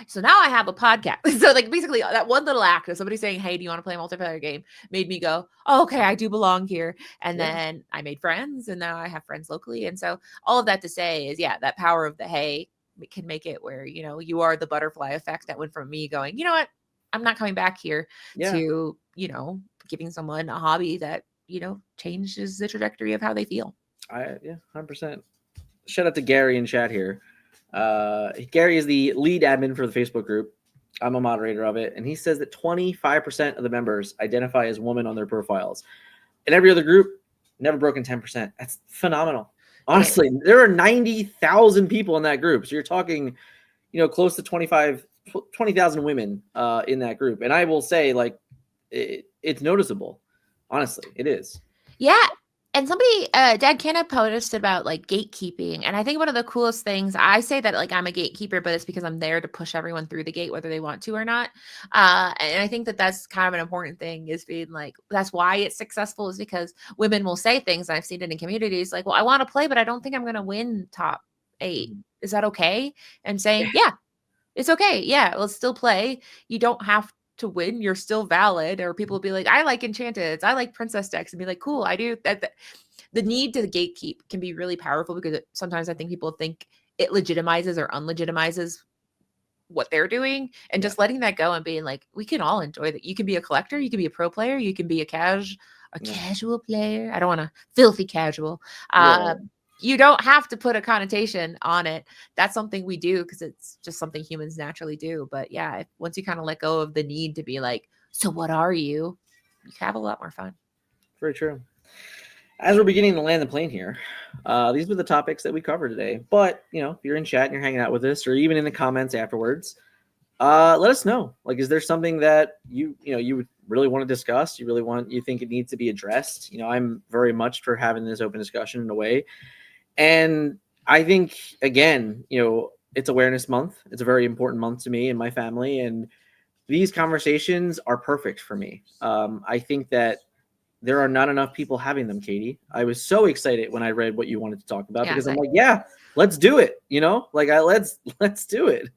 so now I have a podcast. So like basically that one little act of somebody saying, hey, do you want to play a multiplayer game, made me go, oh, okay, I do belong here. And then I made friends, and now I have friends locally. And so all of that to say is, that power of the hey can make it where, you are the butterfly effect that went from me going, you know what, I'm not coming back here to, giving someone a hobby that, changes the trajectory of how they feel. 100%. Shout out to Gary in chat here. Gary is the lead admin for the Facebook group. I'm a moderator of it, and he says that 25% of the members identify as women on their profiles. In every other group, never broken 10%. That's phenomenal. Honestly, there are 90,000 people in that group. So you're talking, close to 20,000 women in that group. And I will say, like, it's noticeable. Honestly, it is. Yeah. And somebody, Dad Canna posted about like gatekeeping. And I think one of the coolest things, I say that like I'm a gatekeeper, but it's because I'm there to push everyone through the gate, whether they want to or not. And I think that that's kind of an important thing is being like, that's why it's successful is because women will say things. I've seen it in communities like, well, I want to play, but I don't think I'm going to win top 8. Mhm. Is that okay? And saying, yeah, it's okay. Yeah, let's still play. You don't have to win. You're still valid. Or people will be like, I like Enchanteds. I like Princess decks, and be like, cool, I do. The need to gatekeep can be really powerful because sometimes I think people think it legitimizes or unlegitimizes what they're doing, and Yeah. just letting that go and being like, we can all enjoy that. You can be a collector, you can be a pro player, you can be a Yeah. casual player. I don't want to filthy casual. Yeah. You don't have to put a connotation on it. That's something we do because it's just something humans naturally do. But yeah, once you kind of let go of the need to be like, so what are you? You have a lot more fun. Very true. As we're beginning to land the plane here, these were the topics that we covered today. But if you're in chat and you're hanging out with us, or even in the comments afterwards, let us know. Like, is there something that you would really want to discuss? You think it needs to be addressed? I'm very much for having this open discussion in a way. And I think again, it's Awareness Month. It's a very important month to me and my family, and these conversations are perfect for me. I think that there are not enough people having them, Katie. I was so excited when I read what you wanted to talk about because I'm like, yeah, let's do it. Let's do it.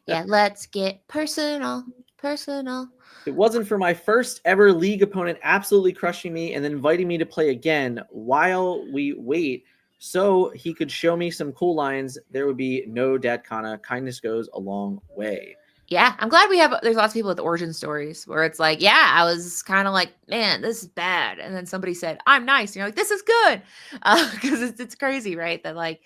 Yeah, let's get personal. It wasn't for my first ever league opponent absolutely crushing me and then inviting me to play again while we wait so he could show me some cool lines. There would be no Dad Kana. Kindness goes a long way. Yeah, I'm glad there's lots of people with origin stories where it's like, yeah, I was kind of like, man, this is bad. And then somebody said, I'm nice. And you're like, this is good. Because it's crazy, right? That like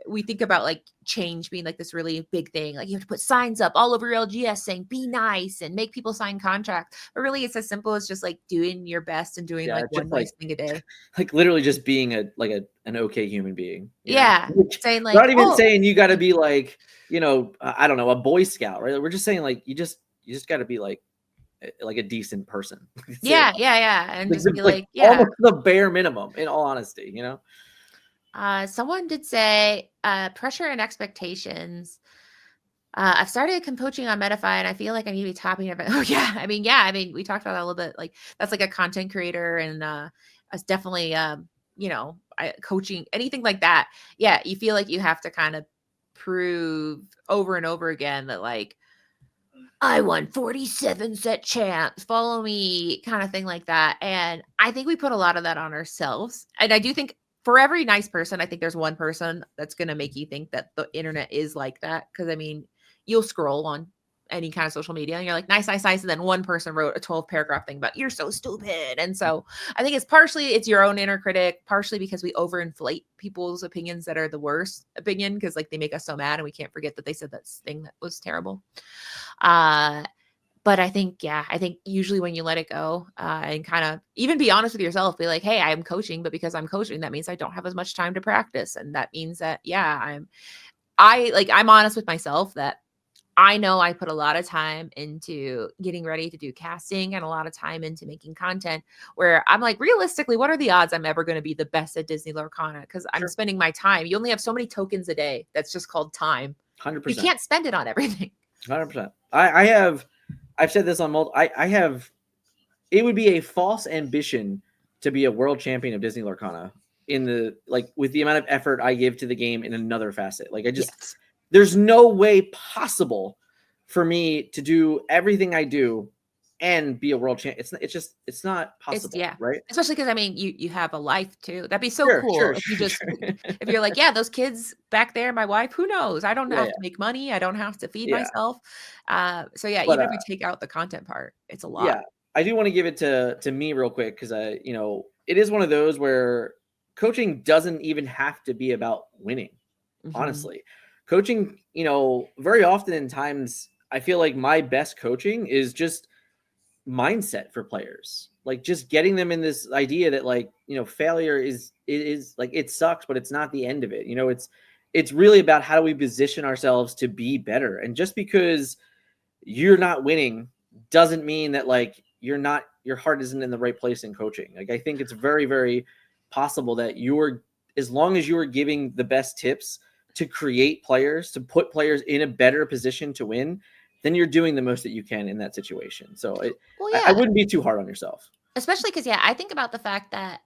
we think about like change being like this really big thing. Like you have to put signs up all over your LGS saying, be nice and make people sign contracts. But really it's as simple as just like doing your best and doing like one nice thing a day. Like literally just being an okay human being. Yeah. Saying like, we're not even saying you got to be like, I don't know, a Boy Scout, right? We're just saying like you just got to be like a decent person. Yeah, and just be like, yeah, almost the bare minimum. In all honesty, Someone did say pressure and expectations. I've started coaching on Medify, and I feel like I need to be topping it. Oh yeah, I mean, we talked about that a little bit. Like that's like a content creator, and it's definitely coaching anything like that. Yeah, you feel like you have to kind of prove over and over again that like I won 47 set champs, follow me, kind of thing like that. And I think we put a lot of that on ourselves. And I do think for every nice person, I think there's one person that's going to make you think that the internet is like that. Cause I mean, you'll scroll on any kind of social media and you're like, nice. And then one person wrote a 12-paragraph thing about you're so stupid. And so I think it's your own inner critic, partially because we overinflate people's opinions that are the worst opinion. Cause like they make us so mad and we can't forget that they said that thing that was terrible. But I think usually when you let it go and kind of even be honest with yourself, be like, hey, I'm coaching, but because I'm coaching, that means I don't have as much time to practice. And that means that, I'm honest with myself that I know I put a lot of time into getting ready to do casting and a lot of time into making content where I'm like, realistically, what are the odds I'm ever going to be the best at Disney Lorcana? Because I'm spending my time. You only have so many tokens a day. That's just called time. 100%. You can't spend it on everything. 100%. I've said this on it would be a false ambition to be a world champion of Disney Lorcana with the amount of effort I give to the game in another facet. Like there's no way possible for me to do everything I do and be a world champion. It's not possible, right? Especially because I mean, you have a life too. That'd be so cool if you just if you're like, yeah, those kids back there, my wife, who knows? I don't have to make money. I don't have to feed myself. So yeah, even if we take out the content part, it's a lot. Yeah, I do want to give it to me real quick because it is one of those where coaching doesn't even have to be about winning. Mm-hmm. Honestly, coaching, very often in times I feel like my best coaching is just mindset for players, like just getting them in this idea that failure is like it sucks, but it's not the end of it. It's really about how do we position ourselves to be better. And just because you're not winning doesn't mean that your heart isn't in the right place in coaching. Like, I think it's very, very possible that as long as you are giving the best tips to create players, to put players in a better position to win, then you're doing the most that you can in that situation. So I yeah, wouldn't be too hard on yourself. especially because I think about the fact that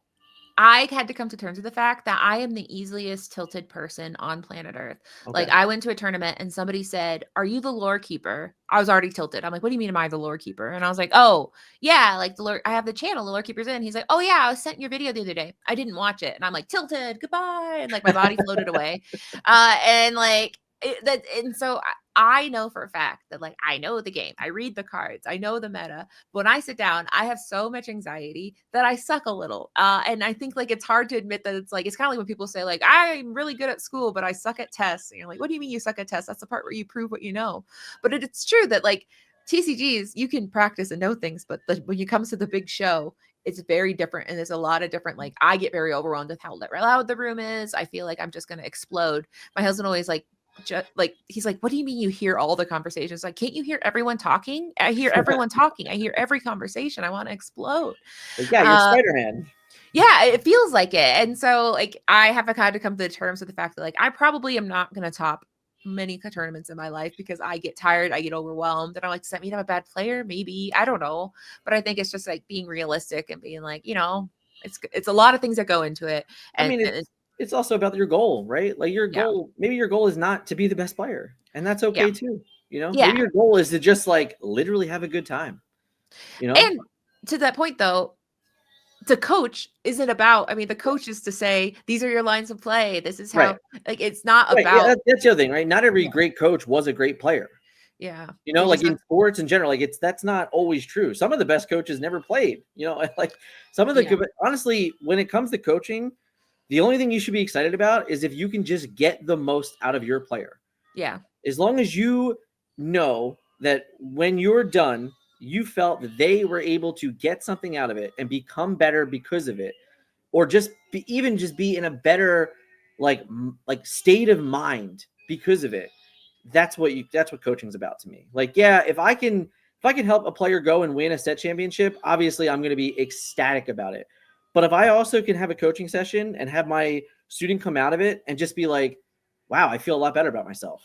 I had to come to terms with the fact that I am the easiest tilted person on planet Earth. Like, Okay. I went to a tournament and somebody said, "Are you the lore keeper?" I was already tilted. I'm like, "What do you mean, am I the lore keeper?" And I was like, "Oh, yeah, like the lore, I have the channel, the lore keeper's in." He's like, "Oh yeah, I was sent your video the other day. I didn't watch it." And I'm like, tilted, goodbye. And like my body floated away. And like and so I know for a fact that like I know the game. I read the cards. I know the meta. When I sit down, I have so much anxiety that I suck a little. And I think like it's hard to admit that it's like, it's kind of like when people say like, I'm really good at school, but I suck at tests. And you're like, what do you mean you suck at tests? That's the part where you prove what you know. But it's true that like TCGs, you can practice and know things, but when it comes to the big show, it's very different. And there's a lot of different, like, I get very overwhelmed with how loud the room is. I feel like I'm just going to explode. My husband always he's like, what do you mean you hear all the conversations? Like, can't you hear everyone talking? I hear everyone talking. I hear every conversation. I want to explode. Like, yeah, you're Spider-Man. Yeah, it feels like it. And so like I have had to come to terms with the fact that like I probably am not going to top many tournaments in my life because I get tired, I get overwhelmed, and I'm like, does that mean I'm a bad player? Maybe, I don't know. But I think it's just like being realistic and being like, it's a lot of things that go into it. I mean, it's also about your goal, right? Like, your goal, maybe your goal is not to be the best player, and that's okay too. Maybe your goal is to just like literally have a good time. And to that point though, the coach isn't about, I mean, the coach is to say, these are your lines of play. This is how, like, it's not about. Yeah, that's the other thing, right? Not every great coach was a great player. Yeah. Like in sports in general, like that's not always true. Some of the best coaches never played, like some of the honestly, when it comes to coaching, the only thing you should be excited about is if you can just get the most out of your player. Yeah. As long as you know that when you're done, you felt that they were able to get something out of it and become better because of it, or just be in a better like state of mind because of it. That's what coaching is about to me. Like, yeah, if I can help a player go and win a set championship, obviously I'm going to be ecstatic about it. But if I also can have a coaching session and have my student come out of it and just be like, wow, I feel a lot better about myself,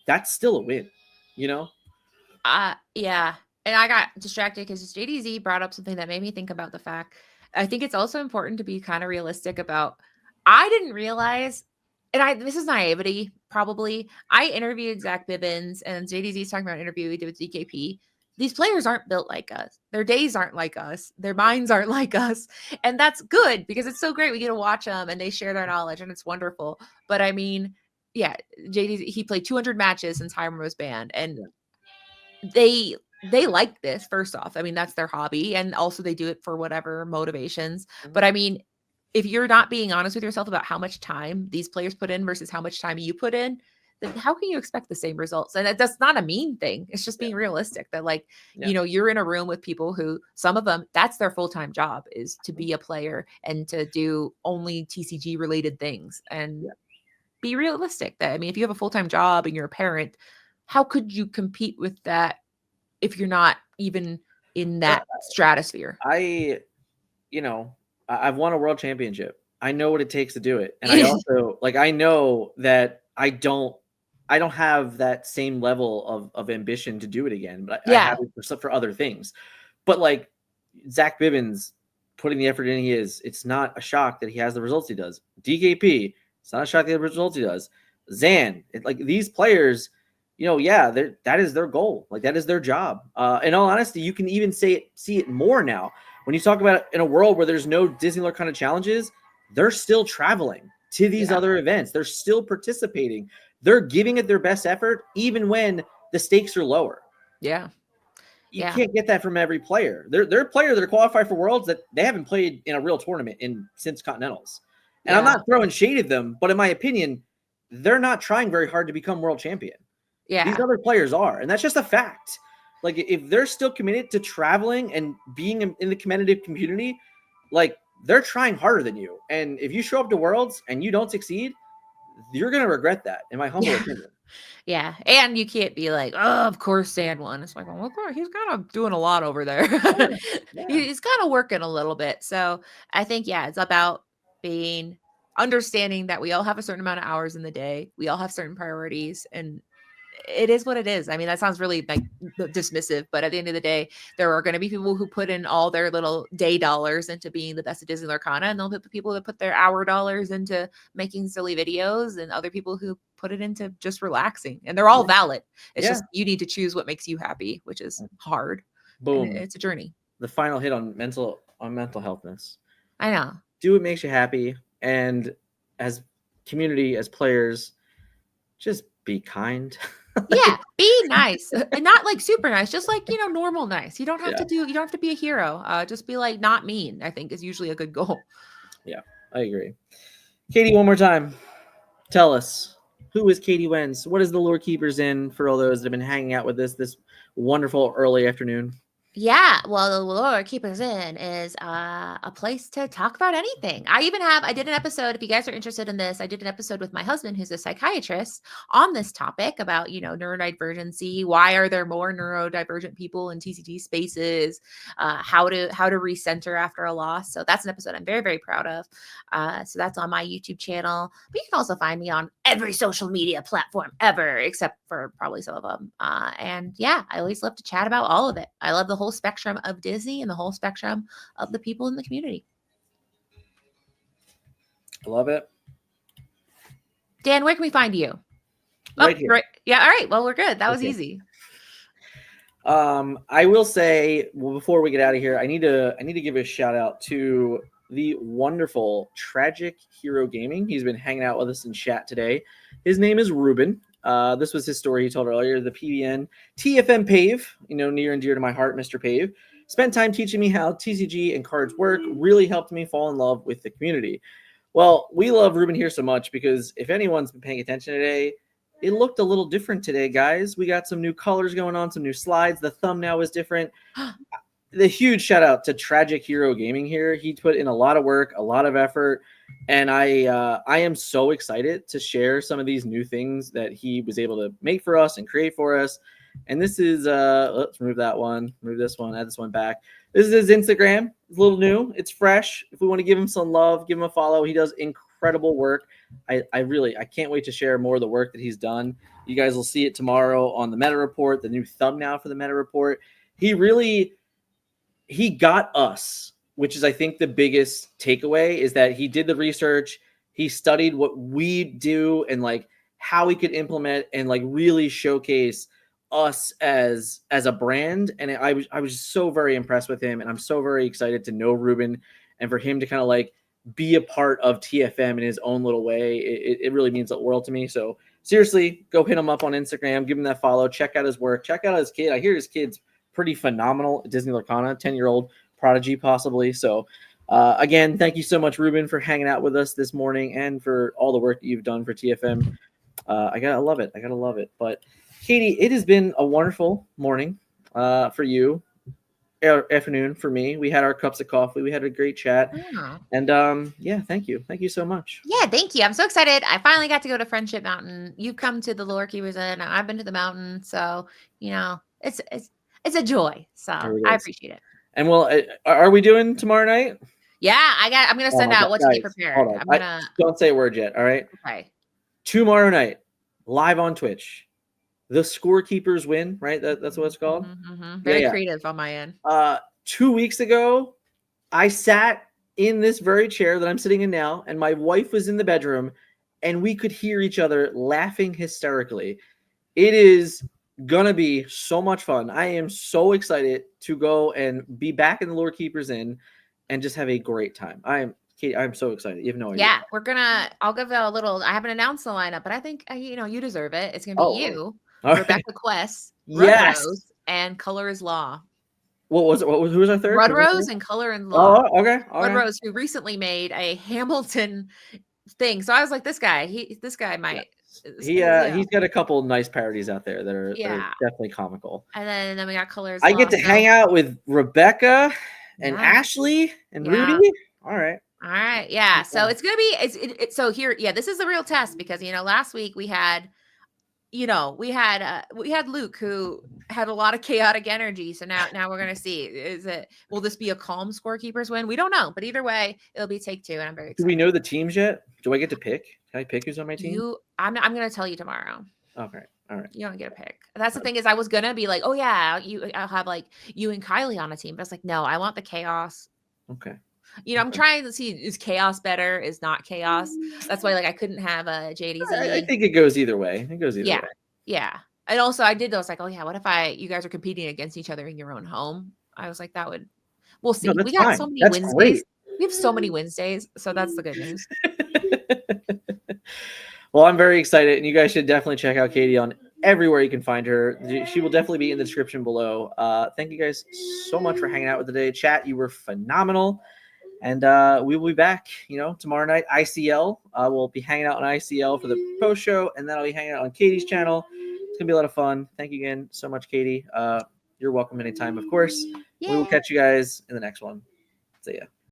that's still a win, Yeah. And I got distracted because JDZ brought up something that made me think about the fact. I think it's also important to be kind of realistic about, I didn't realize, and this is naivety, probably. I interviewed Zach Bibbins, and JDZ's talking about an interview we did with DKP. These players aren't built like us. Their days aren't like us. Their minds aren't like us. And that's good because it's so great. We get to watch them and they share their knowledge and it's wonderful. But I mean, yeah, JDZ, he played 200 matches since Hiram was banned. And they like this, first off. I mean, that's their hobby. And also they do it for whatever motivations. But I mean, if you're not being honest with yourself about how much time these players put in versus how much time you put in, then how can you expect the same results? And that's not a mean thing. It's just being realistic that like, you're in a room with people who, some of them, that's their full-time job, is to be a player and to do only TCG related things. And be realistic that, I mean, if you have a full-time job and you're a parent, how could you compete with that if you're not even in that stratosphere? I've won a world championship. I know what it takes to do it. And I also I know that I don't have that same level of ambition to do it again, but I have it for other things. But like Zach Bibbins putting the effort in, it's not a shock that he has the results he does. DKP, it's not a shock that the results he does. Zan, these players, that is their goal. Like, that is their job. In all honesty, you can even see it more now. When you talk about it in a world where there's no Disney Lorcana challenges, they're still traveling to these other events. They're still participating. They're giving it their best effort, even when the stakes are lower. Yeah. You can't get that from every player. There are players that are qualified for Worlds that they haven't played in a real tournament since Continentals. And I'm not throwing shade at them, but in my opinion, they're not trying very hard to become world champion. Yeah. These other players are, and that's just a fact. Like, if they're still committed to traveling and being in the competitive community, like, they're trying harder than you. And if you show up to Worlds and you don't succeed, you're going to regret that, in my humble opinion. Yeah, and you can't be like, "Oh, of course Stan won." It's like, "Well, look, he's kinda doing a lot over there." Yeah, yeah, He's kinda working a little bit. So, I think, yeah, it's about being understanding that we all have a certain amount of hours in the day. We all have certain priorities, and it is what it is. I mean, that sounds really like dismissive, but at the end of the day, there are going to be people who put in all their little day dollars into being the best at Disney Lorcana, and there'll be people that put their hour dollars into making silly videos, and other people who put it into just relaxing. And they're all yeah, valid. It's yeah. just you need to choose what makes you happy, which is hard, and Boom. it's a journey. The final hit on mental healthness. I know. Do what makes you happy, and as community, as players, just be kind. Yeah, be nice, and not like super nice, just like, normal nice. You don't have Yeah, you don't have to be a hero. Just be like not mean, I think is usually a good goal. yeah, I agree. Katie, one more time. Tell us, who is Katie Wentz? What is the Lore Keepers in for all those that have been hanging out with us this wonderful early afternoon? Yeah, well, the Lure Keepers In is a place to talk about anything. I did an episode. If you guys are interested in this, I did an episode with my husband, who's a psychiatrist, on this topic about neurodivergency. Why are there more neurodivergent people in TCG spaces? How to recenter after a loss. So that's an episode I'm very very proud of. So that's on my YouTube channel. But you can also find me on every social media platform ever, except for probably some of them. And yeah, I always love to chat about all of it. I love the whole spectrum of Disney and the whole spectrum of the people in the community. I love it. Dan, where can we find you? Right here. Right. Yeah. All right. Well, we're good. That was Okay. easy. I will say, well, before we get out of here, I need to give a shout out to the wonderful Tragic Hero Gaming. He's been hanging out with us in chat today. His name is Ruben. This was his story he told earlier. The PBN TFM Pave, near and dear to my heart, Mr. Pave, spent time teaching me how TCG and cards work. Really helped me fall in love with the community. Well, we love Ruben here so much because if anyone's been paying attention today, it looked a little different today, guys. We got some new colors going on, some new slides. The thumbnail was different. The huge shout out to Tragic Hero Gaming here. He put in a lot of work, a lot of effort, and I am so excited to share some of these new things that he was able to make for us and create for us. And this is let's remove that one, remove this one, add this one back. This is his Instagram. It's a little new. It's fresh. If we want to give him some love, give him a follow. He does incredible work. I can't wait to share more of the work that he's done. You guys will see it tomorrow on the meta report, the new thumbnail for the meta report. He got us, which is, I think, the biggest takeaway is that he did the research. He studied what we do and like how we could implement and like really showcase us as a brand. And I was so very impressed with him, and I'm so very excited to know Ruben and for him to kind of like be a part of TFM in his own little way. It really means the world to me. So seriously, go hit him up on Instagram, give him that follow, check out his work, check out his kid. I hear his kid's pretty phenomenal at Disney Lorcana, 10-year-old prodigy possibly. So again, thank you so much, Ruben, for hanging out with us this morning and for all the work that you've done for TFM. I gotta love it. But Katie, it has been a wonderful morning for you, afternoon for me. We had our cups of coffee, we had a great chat, and yeah, thank you so much. Yeah, thank you. I'm so excited. I finally got to go to Friendship Mountain. You've come to the Lore Keepers Inn. I've been to the mountain, so it's a joy. So I appreciate it. And well, are we doing tomorrow night? Yeah, I'm gonna send out what to be prepared. I'm gonna don't say a word yet. All right. Okay. Tomorrow night, live on Twitch, the scorekeepers win. Right. That's what it's called. Mm-hmm. Very creative on my end. 2 weeks ago, I sat in this very chair that I'm sitting in now, and my wife was in the bedroom, and we could hear each other laughing hysterically. It is gonna be so much fun. I am so excited to go and be back in the Lore Keepers Inn and just have a great time. I'm so excited. You have no idea. Yeah, I'll give a little. I haven't announced the lineup, but I think you deserve it. It's gonna be you, Rebecca Quest, Rose, and Color is Law. What was it? Who was our third? Rose and Color and Law. Oh, okay. Rose, who recently made a Hamilton thing. So I was like, this guy might. Yeah. He's got a couple nice parodies out there that are definitely comical. And then we got Colors. I get to hang out with Rebecca and Ashley and Rudy. All right. Yeah. So it's gonna be so here. Yeah, this is the real test because last week we had you know, we had Luke who had a lot of chaotic energy. So now we're gonna see, will this be a calm scorekeepers win? We don't know, but either way, it'll be take 2, and I'm very Do we excited. know the teams yet? Do I get to pick? Can I pick who's on my team? I'm gonna tell you tomorrow. Okay, all right. You don't get a pick. That's the thing, is I was gonna be like, oh yeah, I'll have like you and Kylie on a team, but it's like, no, I want the chaos. Okay. You know, I'm Okay. trying to see, is chaos better? Is not chaos? That's why, like, I couldn't have a JDZ. I think it goes either way. It goes either Yeah. way. Yeah. And also I did those like, oh yeah, what if you guys are competing against each other in your own home? I was like, we'll see. No, We that's got fine. so many That's Wednesdays. great. We have so many Wednesdays. So that's the good news. Well, I'm very excited, and you guys should definitely check out Katie on everywhere you can find her. She will definitely be in the description below. Thank you guys so much for hanging out with today. Chat, you were phenomenal. And we will be back, tomorrow night, ICL. We'll be hanging out on ICL for the post show, and then I'll be hanging out on Katie's channel. It's going to be a lot of fun. Thank you again so much, Katie. You're welcome anytime, of course. Yeah. We will catch you guys in the next one. See ya.